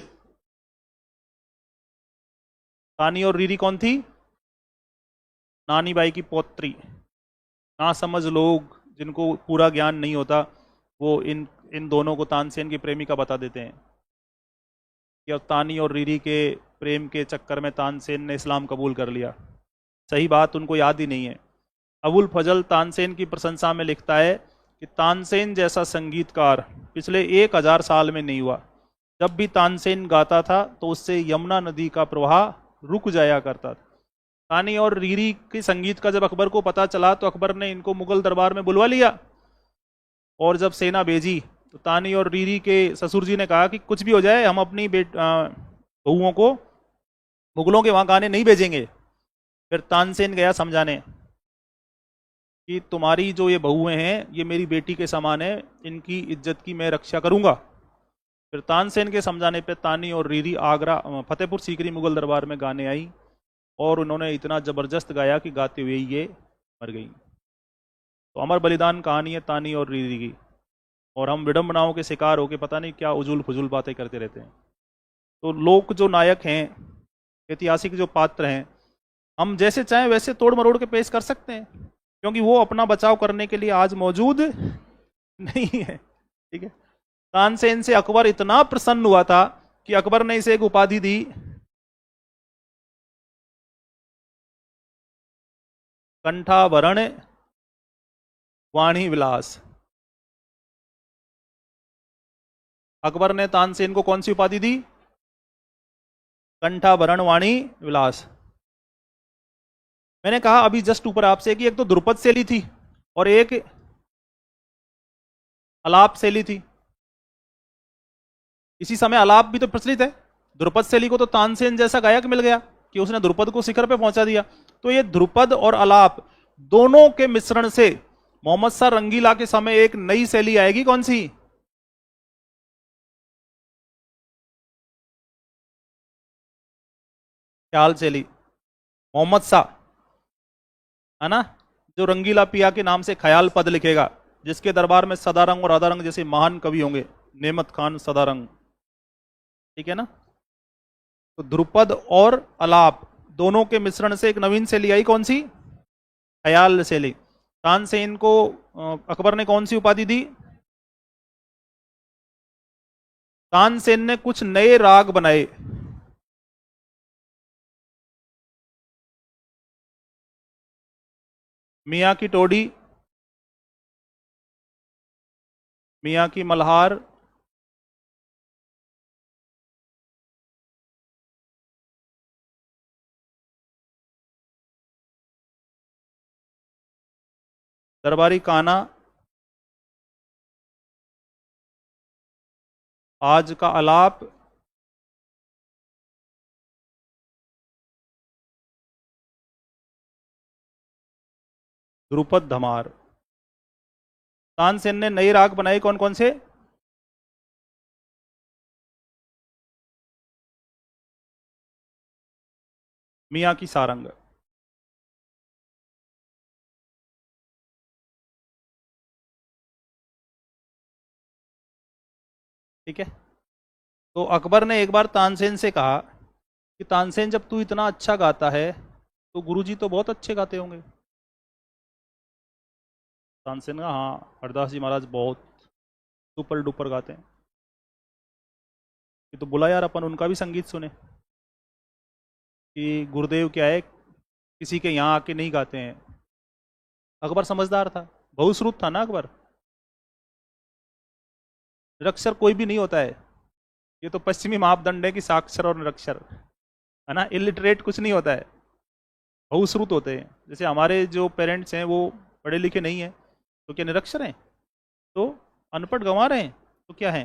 तानी और रीरी कौन थी? नानी बाई की पौत्री। ना समझ लोग जिनको पूरा ज्ञान नहीं होता, वो इन दोनों को तानसेन की प्रेमिका बता देते हैं कि तानी और रीरी के प्रेम के चक्कर में तानसेन ने इस्लाम कबूल कर लिया। सही बात उनको याद ही नहीं है। अबुल फजल तानसेन की प्रशंसा में लिखता है कि तानसेन जैसा संगीतकार पिछले 1000 साल में नहीं हुआ। जब भी तानसेन गाता था तो उससे यमुना नदी का प्रवाह रुक जाया करता था। तानी और रीरी के संगीत का जब अकबर को पता चला तो अकबर ने इनको मुगल दरबार में बुलवा लिया, और जब सेना भेजी तो तानी और रीरी के ससुर जी ने कहा कि कुछ भी हो जाए हम अपनी बहुओं को मुगलों के वहां गाने नहीं भेजेंगे। फिर तानसेन गया समझाने कि तुम्हारी जो ये बहुएं हैं ये मेरी बेटी के समान है, इनकी इज्जत की मैं रक्षा करूंगा। फिर तानसेन के समझाने पे तानी और रीरी आगरा फतेहपुर सीकरी मुगल दरबार में गाने आई, और उन्होंने इतना जबरदस्त गाया कि गाते हुए ये मर गई। तो अमर बलिदान कहानी है तानी और रीरी की, और हम विडंबनाओं के शिकार होकर पता नहीं क्या उजुल फुजुल बातें करते रहते हैं। तो लोक जो नायक हैं, ऐतिहासिक जो पात्र हैं, हम जैसे चाहें वैसे तोड़ मरोड़ के पेश कर सकते हैं, क्योंकि वो अपना बचाव करने के लिए आज मौजूद नहीं है। ठीक है, तानसेन से अकबर इतना प्रसन्न हुआ था कि अकबर ने इसे एक उपाधि दी, कंठाभरण वाणी विलास। अकबर ने तानसेन को कौन सी उपाधि दी? कंठाभरण वाणी विलास। मैंने कहा अभी जस्ट ऊपर आपसे कि एक तो ध्रुपद शैली थी और एक अलाप शैली थी। इसी समय अलाप भी तो प्रचलित है। ध्रुपद शैली को तो तानसेन जैसा गायक मिल गया कि उसने ध्रुपद को शिखर पे पहुंचा दिया। तो ये ध्रुपद और अलाप दोनों के मिश्रण से मोहम्मद शाह रंगीला के समय एक नई शैली आएगी। कौन सी? ख्याल शैली। मोहम्मद शाह है ना, जो रंगीला पिया के नाम से ख्याल पद लिखेगा, जिसके दरबार में सदारंग और अदारंग जैसे महान कवि होंगे, नेमत खान सदारंग। ठीक है ना। तो ध्रुपद और अलाप दोनों के मिश्रण से एक नवीन शैली आई, कौन सी? ख्याल शैली। तानसेन को अकबर ने कौन सी उपाधि दी? तानसेन ने कुछ नए राग बनाए। मियाँ की टोडी, मियाँ की मल्हार, दरबारी काना, आज का आलाप, ध्रुपद धमार। तानसेन ने नए राग बनाए कौन कौन से? मियाँ की सारंग। ठीक है। तो अकबर ने एक बार तानसेन से कहा कि तानसेन, जब तू इतना अच्छा गाता है तो गुरुजी तो बहुत अच्छे गाते होंगे। तानसेन का, हाँ हरदास जी महाराज बहुत सुपर डुपर गाते हैं। ये तो बुला यार, अपन उनका भी संगीत सुने कि गुरुदेव क्या है, किसी के यहाँ आके नहीं गाते हैं। अकबर समझदार था, बहुश्रुत था ना अकबर। निरक्षर कोई भी नहीं होता है, ये तो पश्चिमी मापदंड है कि साक्षर और निरक्षर, है ना। इलिटरेट कुछ नहीं होता है, बहुश्रुत होते हैं। जैसे हमारे जो पेरेंट्स हैं वो पढ़े लिखे नहीं हैं, तो क्या निरक्षर हैं? तो अनपढ़ गंवा रहे हैं, तो क्या है?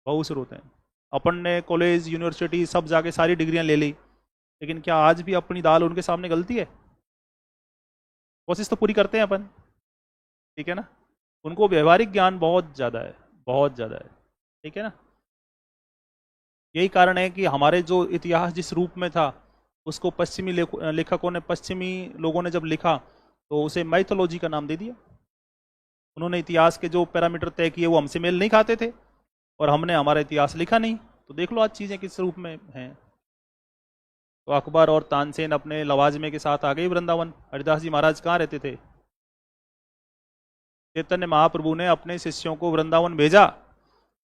बहुश्रुत हैं। अपन ने कॉलेज यूनिवर्सिटी सब जाके सारी डिग्रियां ले ली, लेकिन क्या आज भी अपनी दाल उनके सामने गलती है? कोशिश तो पूरी करते हैं अपन, ठीक है ना। उनको व्यवहारिक ज्ञान बहुत ज़्यादा है, बहुत ज़्यादा है, ठीक है ना। यही कारण है कि हमारे जो इतिहास जिस रूप में था, उसको पश्चिमी लेखकों ने, पश्चिमी लोगों ने जब लिखा तो उसे माइथोलॉजी का नाम दे दिया। उन्होंने इतिहास के जो पैरामीटर तय किए वो हमसे मेल नहीं खाते थे, और हमने हमारा इतिहास लिखा नहीं। तो देख लो आज चीज़ें किस रूप में हैं। तो अकबर और तानसेन अपने लवाजमे के साथ आ गए वृंदावन। हरिदास जी महाराज कहाँ रहते थे? चैतन्य महाप्रभु ने अपने शिष्यों को वृंदावन भेजा,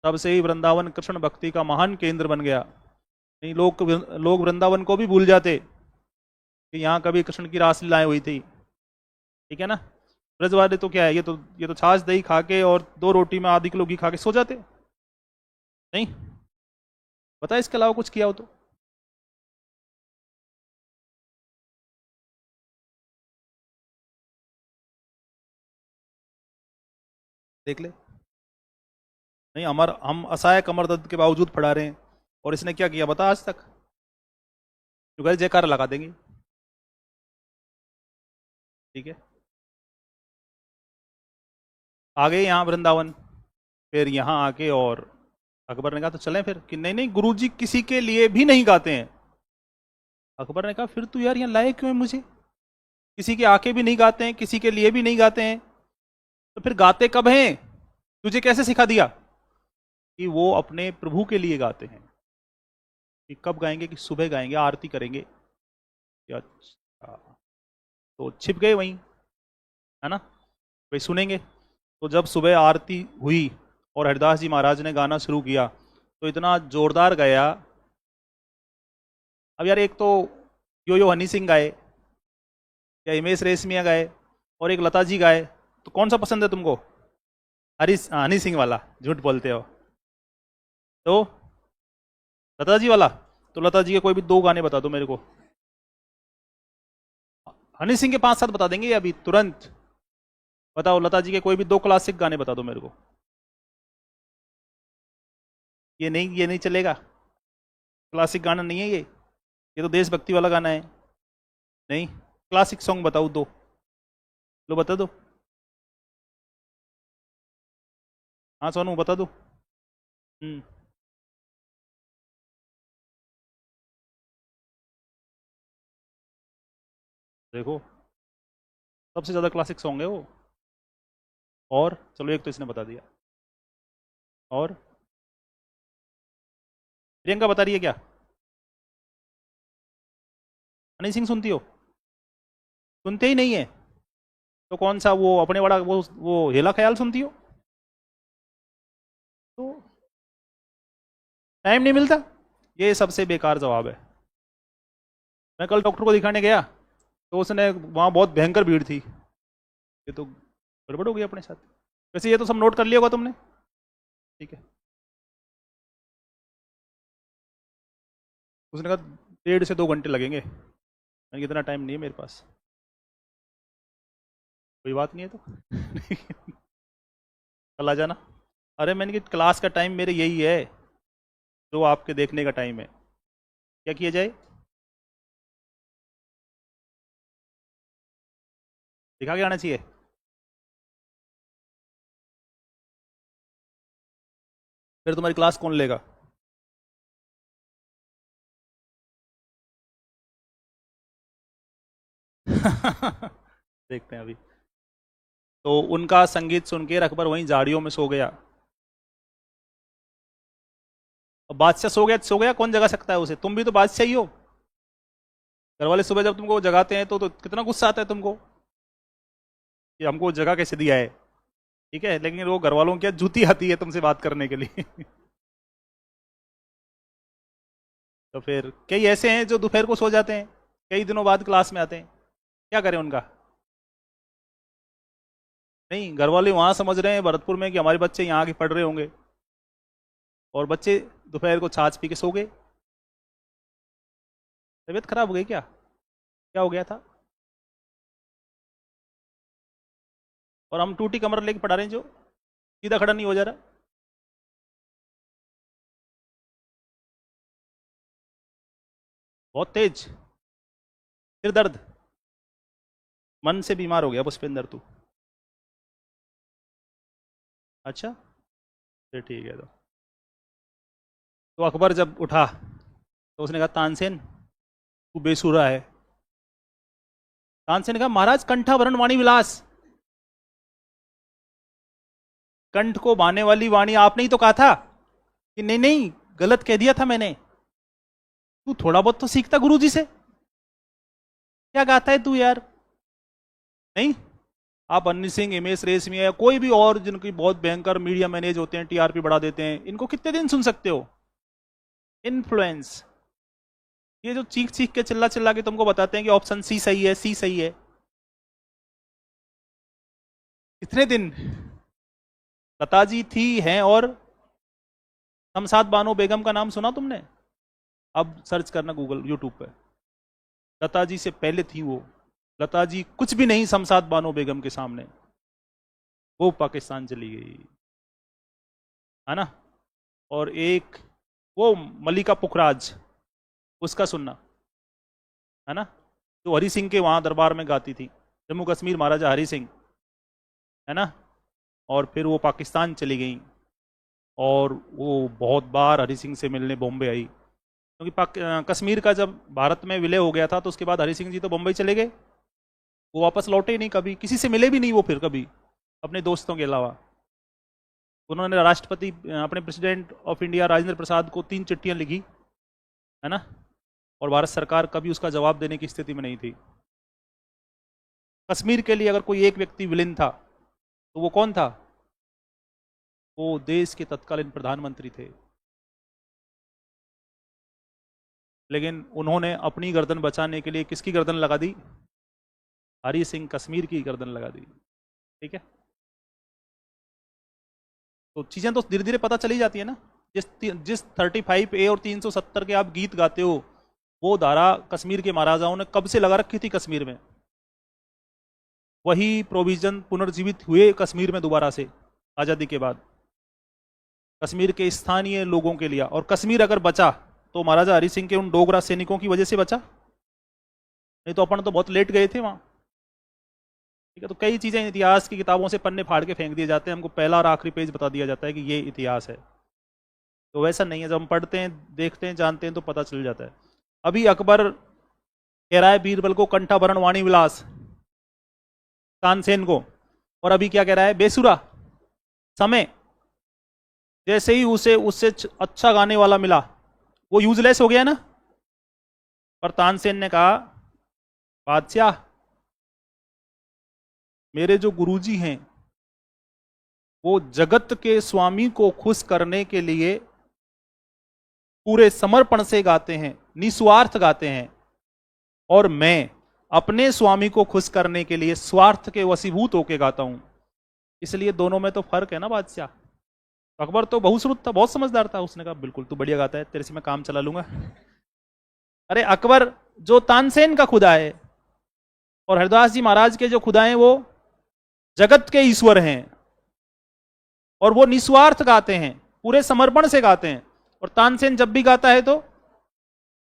तब से ही वृंदावन कृष्ण भक्ति का महान केंद्र बन गया। नहीं, लोग वृंदावन को भी भूल जाते कि यहाँ कभी कृष्ण की रासलीलाएं हुई थी, ठीक है ना। ब्रजवाले तो क्या है, ये तो छाछ दही खा के और 2 रोटी में आधी किलो घी खा के सो जाते। नहीं पता इसके अलावा कुछ किया हो तो? देख ले। नहीं, हम असहाय कमर दर्द के बावजूद पढ़ा रहे हैं, और इसने क्या किया बता आज तक? जुगल जयकार लगा देंगे, ठीक है। आ गए यहाँ वृंदावन, फिर यहाँ आके और अकबर ने कहा तो चलें फिर, कि नहीं नहीं गुरुजी किसी के लिए भी नहीं गाते हैं। अकबर ने कहा फिर तू यार यहाँ लाए क्यों है मुझे? किसी के आके भी नहीं गाते हैं, किसी के लिए भी नहीं गाते हैं, तो फिर गाते कब हैं? तुझे कैसे सिखा दिया कि वो अपने प्रभु के लिए गाते हैं? कि कब गाएंगे? कि सुबह गाएंगे, आरती करेंगे। कि अच्छा, तो छिप गए वहीं, है ना, भाई सुनेंगे। तो जब सुबह आरती हुई और हरिदास जी महाराज ने गाना शुरू किया, तो इतना जोरदार गाया। अब यार एक तो यो हनी सिंह गाए, या हिमेश रेशमिया गाए, और एक लता जी गाए, तो कौन सा पसंद है तुमको? हनी सिंह वाला? झूठ बोलते हो। तो लता जी वाला? तो लता जी के कोई भी 2 गाने बता दो मेरे को। हनी सिंह के 5-7 बता देंगे अभी तुरंत। बताओ लता जी के कोई भी 2 क्लासिक गाने बता दो मेरे को। ये नहीं चलेगा, क्लासिक गाना नहीं है ये तो देशभक्ति वाला गाना है। नहीं, क्लासिक सॉन्ग बताओ 2, लो बता दो। हाँ सोनू बता दो। हम्म। देखो, सबसे ज़्यादा क्लासिक सॉन्ग है वो। और चलो एक तो इसने बता दिया, और प्रियंका बता रही है क्या? हनी सिंह सुनती हो? सुनते ही नहीं है तो कौन सा वो अपने बड़ा वो हेला ख्याल सुनती हो? तो टाइम नहीं मिलता, ये सबसे बेकार जवाब है। मैं कल डॉक्टर को दिखाने गया तो उसने वहाँ बहुत भयंकर भीड़ थी, ये तो गड़बड़ हो गई अपने साथ। वैसे ये तो सब नोट कर लिया होगा तुमने, ठीक है। उसने कहा 1.5 से 2 घंटे लगेंगे, मैंने कहा इतना टाइम नहीं है मेरे पास। कोई बात नहीं है तो कल आ जाना। अरे मैंने कहा क्लास का टाइम मेरे यही है जो आपके देखने का टाइम है, क्या किया जाए? दिखा के आना चाहिए। फिर तुम्हारी क्लास कौन लेगा? देखते हैं अभी। तो उनका संगीत सुन के अकबर वहीं झाड़ियों में सो गया। अब बादशाह सो गया, सो गया, कौन जगा सकता है उसे? तुम भी तो बादशाह ही हो। घर वाले सुबह जब तुमको जगाते हैं तो कितना गुस्सा आता है तुमको कि हमको जगह कैसे दिया है, ठीक है। लेकिन वो घर वालों की क्या जूती आती है तुमसे बात करने के लिए। तो फिर कई ऐसे हैं जो दोपहर को सो जाते हैं, कई दिनों बाद क्लास में आते हैं, क्या करें उनका? नहीं, घर वाले वहां समझ रहे हैं भरतपुर में कि हमारे बच्चे यहाँ आके पढ़ रहे होंगे, और बच्चे दोपहर को छाछ पी के सो गए। तबीयत खराब हो गई क्या? क्या हो गया था? और हम टूटी कमर लेके पढ़ा रहे हैं, जो सीधा खड़ा नहीं हो जा रहा। बहुत तेज सिर दर्द, मन से बीमार हो गया पुष्पेंद्र तू। अच्छा, फिर ठीक है। तो अकबर जब उठा तो उसने कहा तानसेन तू बेसुरा है। तानसेन ने कहा महाराज कंठाभरण वाणी विलास, कंठ को बांधने वाली वाणी आपने ही तो कहा था। कि नहीं नहीं, गलत कह दिया था मैंने। तू थोड़ा बहुत तो सीखता गुरुजी से, क्या गाता है तू यार? नहीं, आप अन्नी सिंह, हिमेश रेशमिया या कोई भी और जिनकी बहुत भयंकर मीडिया मैनेज होते हैं, टीआरपी बढ़ा देते हैं, इनको कितने दिन सुन सकते हो? इन्फ्लुएंस। ये जो चीख चीख के चिल्ला चिल्ला के तुमको बताते हैं कि ऑप्शन सी सही है, सी सही है, कितने दिन? लता जी थी हैं, और शमशाद बानो बेगम का नाम सुना तुमने? अब सर्च करना गूगल यूट्यूब पे, लता जी से पहले थी वो। लता जी कुछ भी नहीं शमशाद बानो बेगम के सामने, वो पाकिस्तान चली गई, है ना। और एक वो मलिका पुखराज, उसका सुनना, है ना, जो हरि सिंह के वहां दरबार में गाती थी, जम्मू कश्मीर महाराजा हरि सिंह, है ना। और फिर वो पाकिस्तान चली गई, और वो बहुत बार हरि सिंह से मिलने बॉम्बे आई, क्योंकि कश्मीर का जब भारत में विलय हो गया था तो उसके बाद हरि सिंह जी तो बम्बई चले गए, वो वापस लौटे ही नहीं, कभी किसी से मिले भी नहीं वो, फिर कभी अपने दोस्तों के अलावा। उन्होंने राष्ट्रपति अपने president of India Rajendra Prasad को 3 चिट्ठियां लिखी, है ना, और भारत सरकार कभी उसका जवाब देने की स्थिति में नहीं थी। कश्मीर के लिए अगर कोई एक व्यक्ति विलेन था तो वो कौन था? वो देश के तत्कालीन प्रधानमंत्री थे। लेकिन उन्होंने अपनी गर्दन बचाने के लिए किसकी गर्दन लगा दी? हरि सिंह कश्मीर की गर्दन लगा दी, ठीक है। तो चीज़ें तो धीरे धीरे पता चली जाती है ना। जिस 35A और 370 के आप गीत गाते हो, वो धारा कश्मीर के महाराजाओं ने कब से लगा रखी थी कश्मीर में। वही प्रोविजन पुनर्जीवित हुए कश्मीर में दोबारा से आज़ादी के बाद, कश्मीर के स्थानीय लोगों के लिए। और कश्मीर अगर बचा तो महाराजा हरि सिंह के उन डोगरा सैनिकों की वजह से बचा, नहीं तो अपन तो बहुत लेट गए थे वहाँ, ठीक है। तो कई चीज़ें इतिहास की किताबों से पन्ने फाड़ के फेंक दिए जाते हैं, हमको पहला और आखिरी पेज बता दिया जाता है कि ये इतिहास है। तो वैसा नहीं है, जब हम पढ़ते हैं, देखते हैं, जानते हैं तो पता चल जाता है। अभी अकबर कह रहा है बीरबल को कंठाभरण वाणी विलास, तानसेन को, और अभी क्या कह रहा है? बेसुरा। समय जैसे ही उसे उससे अच्छा गाने वाला मिला, वो यूजलेस हो गया ना। पर तानसेन ने कहा बादशाह, मेरे जो गुरुजी हैं वो जगत के स्वामी को खुश करने के लिए पूरे समर्पण से गाते हैं, निस्वार्थ गाते हैं, और मैं अपने स्वामी को खुश करने के लिए स्वार्थ के वशीभूत होके गाता हूं। इसलिए दोनों में तो फर्क है ना बादशाह। अकबर तो बहुश्रुत था, बहुत समझदार था। उसने कहा बिल्कुल तू बढ़िया गाता है, तेरे से मैं काम चला लूंगा। अरे अकबर जो तानसेन का खुदा है और हरिदास जी महाराज के जो खुदा हैं वो जगत के ईश्वर हैं, और वो निस्वार्थ गाते हैं, पूरे समर्पण से गाते हैं। और तानसेन जब भी गाता है तो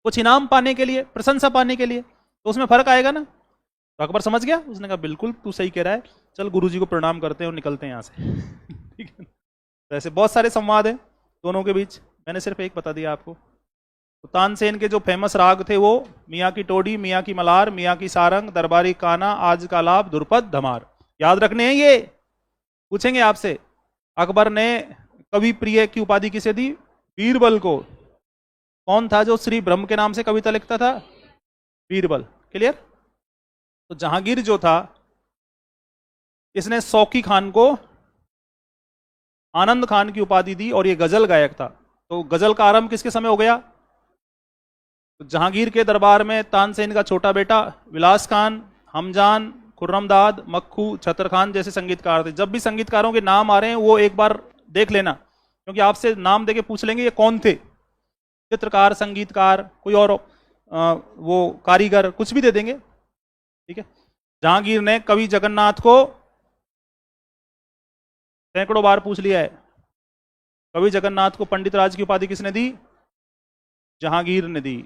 कुछ इनाम पाने के लिए, प्रशंसा पाने के लिए, तो उसमें फर्क आएगा ना। तो अकबर समझ गया, उसने कहा बिल्कुल तू सही कह रहा है, चल गुरुजी को प्रणाम करते हैं और निकलते हैं यहाँ से। ठीक है। तो ऐसे बहुत सारे संवाद हैं दोनों के बीच, मैंने सिर्फ एक बता दिया आपको। तो तानसेन के जो फेमस राग थे वो मियाँ की टोडी, मियाँ की मलार, मियाँ की सारंग, दरबारी काना, आज का लाभ, धुरपद, धमार। याद रखने हैं ये, पूछेंगे आपसे। अकबर ने कवि प्रिय की उपाधि किसे दी? बीरबल को। कौन था जो श्री ब्रह्म के नाम से कविता लिखता था? बीरबल। क्लियर? तो जहांगीर जो था, इसने शौकी खान को आनंद खान की उपाधि दी, और ये गजल गायक था। तो गजल का आरंभ किसके समय हो गया? तो जहांगीर के दरबार में तानसेन का छोटा बेटा विलास खान, हमजान, खुर्रमदाद, मक्खू, छतर खान जैसे संगीतकार थे। जब भी संगीतकारों के नाम आ रहे हैं वो एक बार देख लेना, क्योंकि आपसे नाम देके पूछ लेंगे ये कौन थे। चित्रकार, संगीतकार, कोई और वो कारीगर, कुछ भी दे देंगे। ठीक है। जहांगीर ने कवि जगन्नाथ को सैकड़ों बार पूछ लिया है। कवि जगन्नाथ को पंडित राज की उपाधि किसने दी? जहांगीर ने दी।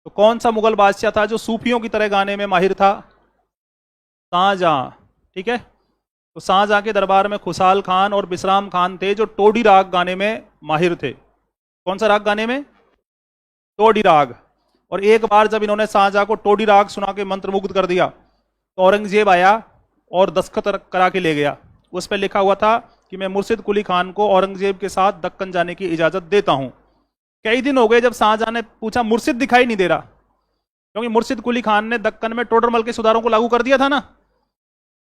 तो कौन सा मुगल बादशाह था जो सूफियों की तरह गाने में माहिर था? शाहजहां। ठीक है। तो शाहजहां के दरबार में खुशाल खान और बिश्राम खान थे जो टोडी राग गाने में माहिर थे। कौन सा राग गाने में? टोडी राग। और एक बार जब इन्होंने शाहजहां को टोडी राग सुना के मंत्रमुग्ध कर दिया, तो औरंगजेब आया और दस्तखत करा के ले गया। उस पर लिखा हुआ था कि मैं मुर्शिद कुली खान को औरंगजेब के साथ दक्कन जाने की इजाजत देता हूं। कई दिन हो गए जब शाहजहां ने पूछा, मुर्शिद दिखाई नहीं दे रहा, क्योंकि मुर्शिद कुली खान ने दक्कन में टोडरमल के सुधारों को लागू कर दिया था ना।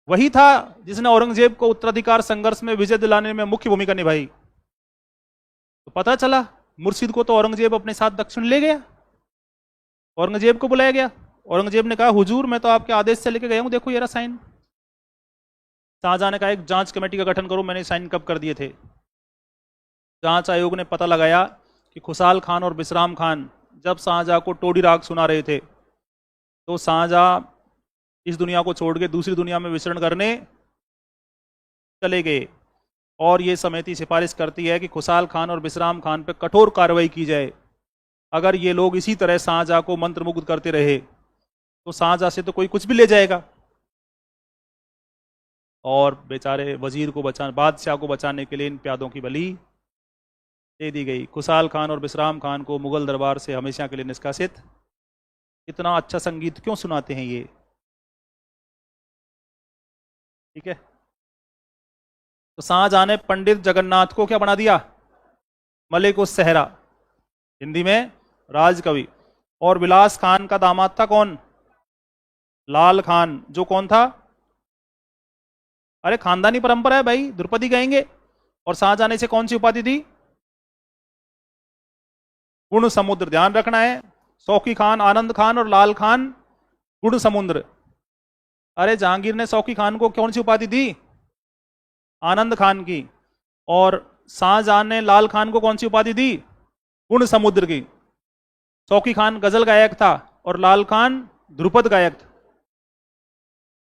वही था जिसने औरंगजेब को उत्तराधिकार संघर्ष में विजय दिलाने में मुख्य भूमिका निभाई। तो पता चला मुर्शिद को तो औरंगजेब अपने साथ दक्षिण ले गया। औरंगजेब को बुलाया गया। औरंगजेब ने कहा, हुजूर मैं तो आपके आदेश से लेके गया हूं, देखो ये रहा साइन। शाहजहां ने कहा एक जांच कमेटी का गठन करो, मैंने साइन कब कर दिए थे। जांच आयोग ने पता लगाया कि खुशाल खान और बिश्राम खान जब शाहजहां को टोडी राग सुना रहे थे, तो शाहजहां इस दुनिया को छोड़ के दूसरी दुनिया में विचरण करने चले गए। और ये समिति सिफारिश करती है कि खुशाल खान और बिश्राम खान पर कठोर कार्रवाई की जाए। अगर ये लोग इसी तरह शाहजहां को मंत्रमुग्ध करते रहे तो शाहजहां से तो कोई कुछ भी ले जाएगा। और बेचारे वजीर को बचाने, बादशाह को बचाने के लिए इन प्यादों की बलि दे दी गई। खुशाल खान और बिश्राम खान को मुगल दरबार से हमेशा के लिए निष्कासित। इतना अच्छा संगीत क्यों सुनाते हैं ये? ठीक है। तो शाहजहां ने पंडित जगन्नाथ को क्या बना दिया? मलिक उस सहरा, हिंदी में राजकवि। और विलास खान का दामाद था कौन? लाल खान, जो कौन था? अरे खानदानी परंपरा है भाई, द्रुपदी गाएंगे। और शाहजहां ने इसे कौन सी उपाधि दी? गुण समुद्र। ध्यान रखना है, शौकी खान आनंद खान और लाल खान गुण समुद्र। अरे जहांगीर ने शौकी खान को कौन सी उपाधि दी? आनंद खान की। और शाहजहां ने लाल खान को कौन सी उपाधि दी? गुण समुद्र की। शौकी खान गजल गायक था और लाल खान ध्रुपद गायक था।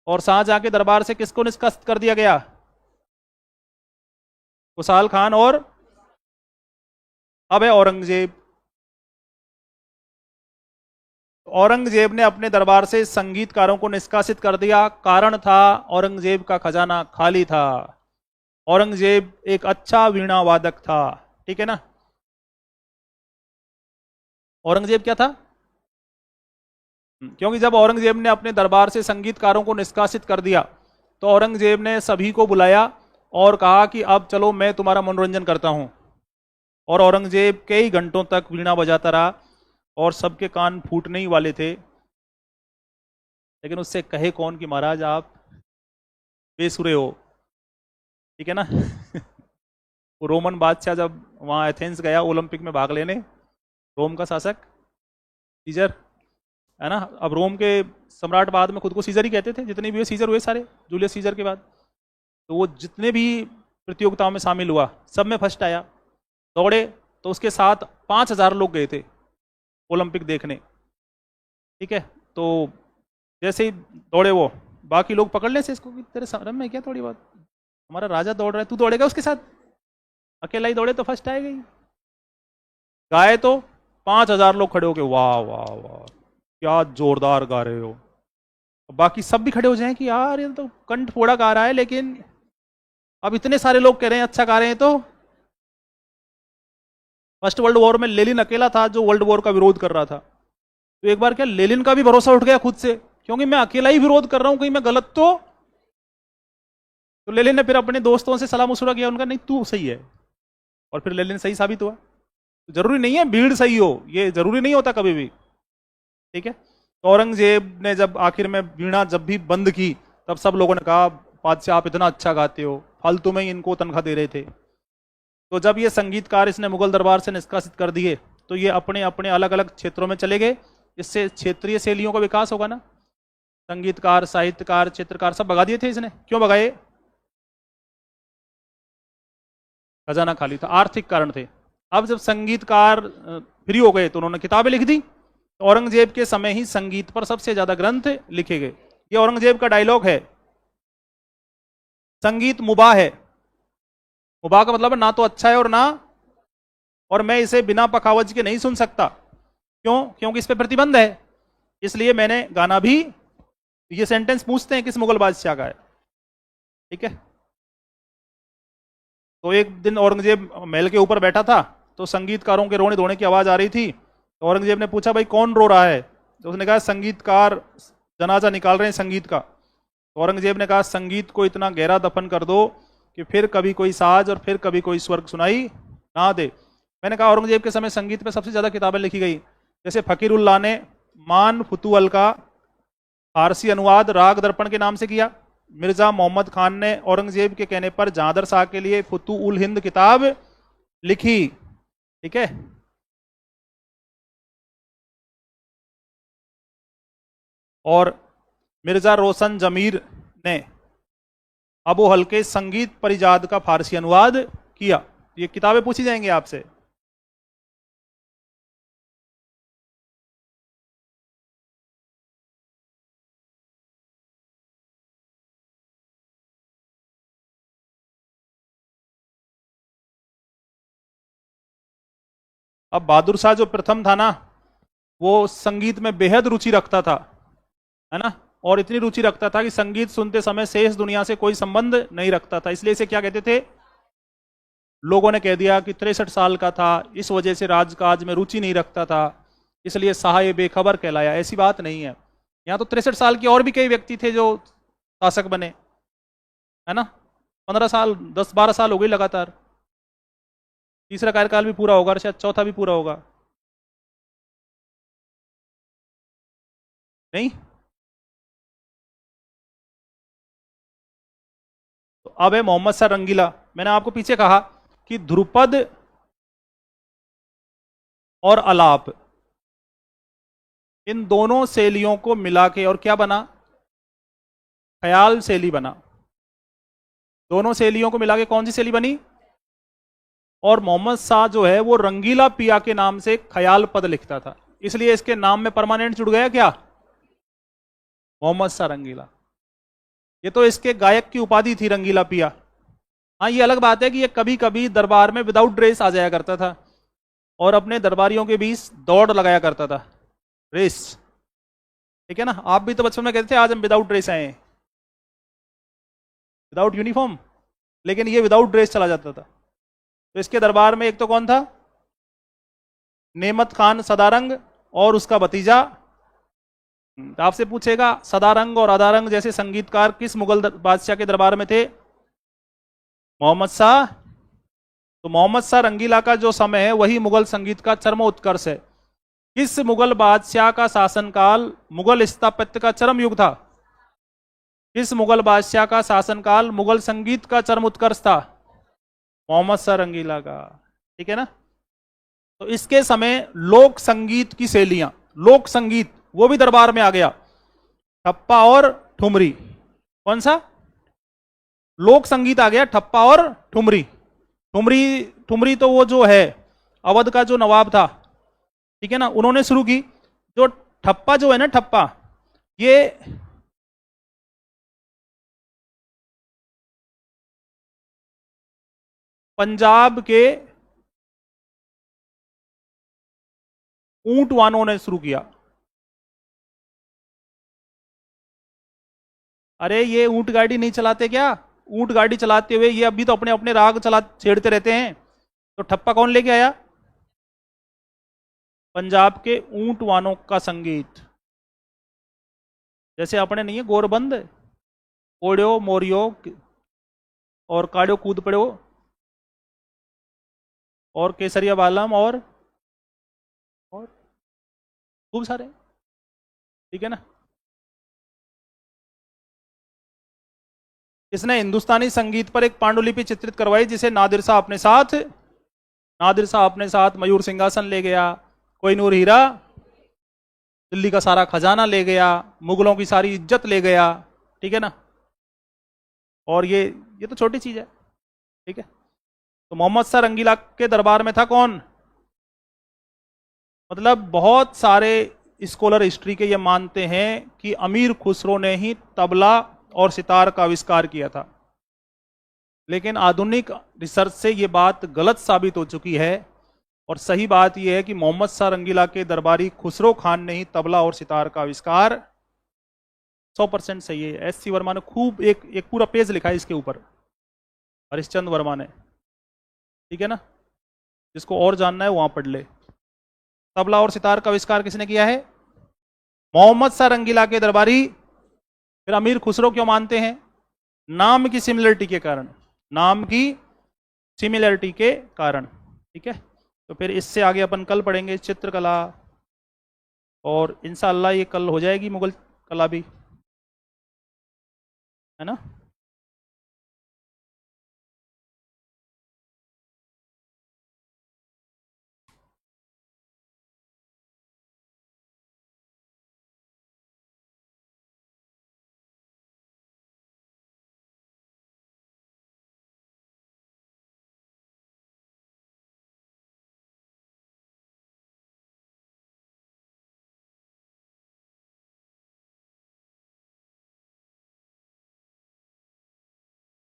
और शाहजहां के दरबार से किसको निष्कासित कर दिया गया? खुशाल खान और अब है औरंगजेब। औरंगजेब ने अपने दरबार से संगीतकारों को निष्कासित कर दिया। कारण था औरंगजेब का खजाना खाली था। औरंगजेब एक अच्छा वीणा वादक था। ठीक है ना? औरंगजेब क्या था? क्योंकि जब औरंगजेब ने अपने दरबार से संगीतकारों को निष्कासित कर दिया, तो औरंगजेब ने सभी को बुलाया और कहा कि अब चलो मैं तुम्हारा मनोरंजन करता हूं। और औरंगजेब कई घंटों तक वीणा बजाता रहा और सबके कान फूटने ही वाले थे, लेकिन उससे कहे कौन कि महाराज आप बेसुरे हो, ठीक है ना। वो रोमन बादशाह जब वहाँ एथेंस गया ओलंपिक में भाग लेने, रोम का शासक सीजर, है ना। अब रोम के सम्राट बाद में खुद को सीजर ही कहते थे, जितने भी हुए सीजर हुए सारे, जूलियस सीजर के बाद। तो वो जितने भी प्रतियोगिताओं में शामिल हुआ सब में फर्स्ट आया, दौड़े, तो उसके साथ 5,000 लोग गए थे ओलंपिक देखने, ठीक है। तो जैसे ही दौड़े वो, बाकी लोग पकड़ ले से इसको कि तेरे शर्म में क्या थोड़ी बात, हमारा राजा दौड़ रहा है, तू दौड़ेगा उसके साथ, अकेला ही दौड़े तो फर्स्ट आएगा ही। गाए तो 5,000 लोग खड़े हो गए, वाह वाह वाह क्या जोरदार गा रहे हो। बाकी सब भी खड़े हो जाएं कि यार ये तो कंठ फोड़ा गा रहा है, लेकिन अब इतने सारे लोग कह रहे हैं अच्छा गा रहे हैं। तो फर्स्ट वर्ल्ड वॉर में लेनिन अकेला था जो वर्ल्ड वॉर का विरोध कर रहा था। तो एक बार क्या लेनिन का भी भरोसा उठ गया खुद से, क्योंकि मैं अकेला ही विरोध कर रहा हूं, कहीं मैं गलत तो लेनिन ने फिर अपने दोस्तों से सलाह मशुरा किया, उनका नहीं तू सही है, और फिर लेनिन सही साबित हुआ। तो जरूरी नहीं है भीड़ सही हो, ये जरूरी नहीं होता कभी भी, ठीक है। तो औरंगजेब ने जब आखिर में वीणा जब भी बंद की, तब सब लोगों ने कहा बादशाह आप इतना अच्छा गाते हो, फालतू में ही इनको तनख्वाह दे रहे थे। तो जब ये संगीतकार इसने मुगल दरबार से निष्कासित कर दिए, तो ये अपने अपने अलग अलग क्षेत्रों में चले गए। इससे क्षेत्रीय शैलियों का विकास होगा ना, संगीतकार, साहित्यकार, चित्रकार सब भगा दिए थे इसने। क्यों भगाए? खजाना खाली था, आर्थिक कारण थे। अब जब संगीतकार फ्री हो गए तो उन्होंने किताबें लिख दी। तो औरंगजेब के समय ही संगीत पर सबसे ज्यादा ग्रंथ लिखे गए। ये औरंगजेब का डायलॉग है, संगीत मुबाह है। मुबाह का मतलब है ना तो अच्छा है और मैं इसे बिना पखावज के नहीं सुन सकता। क्यों? क्योंकि इस पे प्रतिबंध है, इसलिए मैंने गाना भी। ये सेंटेंस पूछते हैं किस मुगल बादशाह का है, ठीक है। तो एक दिन औरंगजेब महल के ऊपर बैठा था, तो संगीतकारों के रोने धोने की आवाज आ रही थी। तो औरंगजेब ने पूछा भाई कौन रो रहा है? तो उसने कहा संगीतकार जनाजा निकाल रहे हैं संगीत का। तो औरंगजेब ने कहा संगीत को इतना गहरा दफन कर दो कि फिर कभी कोई साज और फिर कभी कोई स्वर्ग सुनाई ना दे। मैंने कहा औरंगजेब के समय संगीत पे सबसे ज्यादा किताबें लिखी गई। जैसे फकीरुल्लाह ने मान फुतुअल का फारसी अनुवाद राग दर्पण के नाम से किया। मिर्जा मोहम्मद खान ने औरंगजेब के कहने पर जहादर शाह के लिए फुतु उल हिंद किताब लिखी, ठीक है। और मिर्जा रोशन जमीर ने अबू हल्के संगीत परिजाद का फारसी अनुवाद किया। ये किताबें पूछी जाएंगी आपसे। अब बहादुर शाह जो प्रथम था ना, वो संगीत में बेहद रुचि रखता था, है ना। और इतनी रुचि रखता था कि संगीत सुनते समय शेष दुनिया से कोई संबंध नहीं रखता था। इसलिए इसे क्या कहते थे? लोगों ने कह दिया कि 63 साल का था, इस वजह से राजकाज में रुचि नहीं रखता था, इसलिए शाह बेखबर कहलाया। ऐसी बात नहीं है। यहाँ तो 63 साल के और भी कई व्यक्ति थे जो शासक बने, है ना। 15 साल 10-12 साल हो गई लगातार, तीसरा कार्यकाल भी पूरा होगा और शायद चौथा भी पूरा होगा, नहीं। तो अब है मोहम्मद शाह रंगीला। मैंने आपको पीछे कहा कि ध्रुपद और अलाप, इन दोनों शैलियों को मिला के और क्या बना? ख्याल शैली बना। दोनों शैलियों को मिला के कौन सी शैली बनी? और मोहम्मद शाह जो है वो रंगीला पिया के नाम से ख्याल पद लिखता था, इसलिए इसके नाम में परमानेंट जुड़ गया क्या? मोहम्मद शाह रंगीला। ये तो इसके गायक की उपाधि थी रंगीला पिया। हाँ, ये अलग बात है कि ये कभी कभी दरबार में विदाउट ड्रेस आ जाया करता था और अपने दरबारियों के बीच दौड़ लगाया करता था, रेस, ठीक है ना। आप भी तो बचपन में कहते थे आज हम विदाउट ड्रेस आए हैं, विदाउट यूनिफॉर्म, लेकिन ये विदाउट ड्रेस चला जाता था। तो इसके दरबार में एक तो कौन था? नेमत खान सदारंग और उसका भतीजा। आपसे पूछेगा सदारंग और अदारंग जैसे संगीतकार किस मुगल बादशाह के दरबार में थे? मोहम्मद शाह तो मोहम्मद शाह रंगीला का जो समय है वही मुगल संगीत का चरमोत्कर्ष है। किस मुगल बादशाह का शासनकाल मुगल स्थापत्य का चरम युग था? किस मुगल बादशाह का शासनकाल मुगल संगीत का चरम उत्कर्ष था? मोहम्मद शाह रंगीला का। ठीक है ना। तो इसके समय लोक संगीत की शैलियां, लोक संगीत वो भी दरबार में आ गया, ठप्पा और ठुमरी। कौन सा? लोक संगीत आ गया, ठप्पा और ठुमरी। ठुमरी ठुमरी तो वो जो है अवध का जो नवाब था, ठीक है ना, उन्होंने शुरू की। जो ठप्पा जो है ना, ठप्पा, ये पंजाब के ऊंट वानों ने शुरू किया। अरे ये ऊंट गाड़ी नहीं चलाते क्या? ऊंट गाड़ी चलाते हुए ये अभी तो अपने अपने राग चला छेड़ते रहते हैं। तो ठप्पा कौन लेके आया? पंजाब के ऊंट वानों का संगीत। जैसे अपने नहीं है गोरबंद, ओड्यो मोरियो और काड़ो कूद पड़ो और केसरिया बालम और खूब सारे। ठीक है ना। इसने हिंदुस्तानी संगीत पर एक पांडुलिपि चित्रित करवाई जिसे नादिर शाह अपने साथ मयूर सिंहासन ले गया, कोहिनूर हीरा, दिल्ली का सारा खजाना ले गया, मुगलों की सारी इज्जत ले गया। ठीक है ना। और ये तो छोटी चीज है। ठीक है। तो मोहम्मद शाह रंगीला के दरबार में था कौन? मतलब बहुत सारे स्कॉलर हिस्ट्री के ये मानते हैं कि अमीर खुसरो ने ही तबला और सितार का आविष्कार किया था, लेकिन आधुनिक रिसर्च से ये बात गलत साबित हो चुकी है। और सही बात यह है कि मोहम्मद शाह रंगीला के दरबारी खुसरो खान ने ही तबला और सितार का आविष्कार 100% सही है। एस.सी. वर्मा ने खूब एक पूरा पेज लिखा है इसके ऊपर, हरिश्चंद वर्मा ने। ठीक है ना। जिसको और जानना है वहां पढ़ ले। तबला और सितार का आविष्कार किसने किया है? मोहम्मद शाह रंगीला के दरबारी। फिर अमीर खुसरो क्यों मानते हैं? नाम की सिमिलरिटी के कारण, नाम की सिमिलरिटी के कारण। ठीक है। तो फिर इससे आगे अपन कल पढ़ेंगे चित्रकला, और इंशाअल्लाह ये कल हो जाएगी मुगल कला भी, है ना।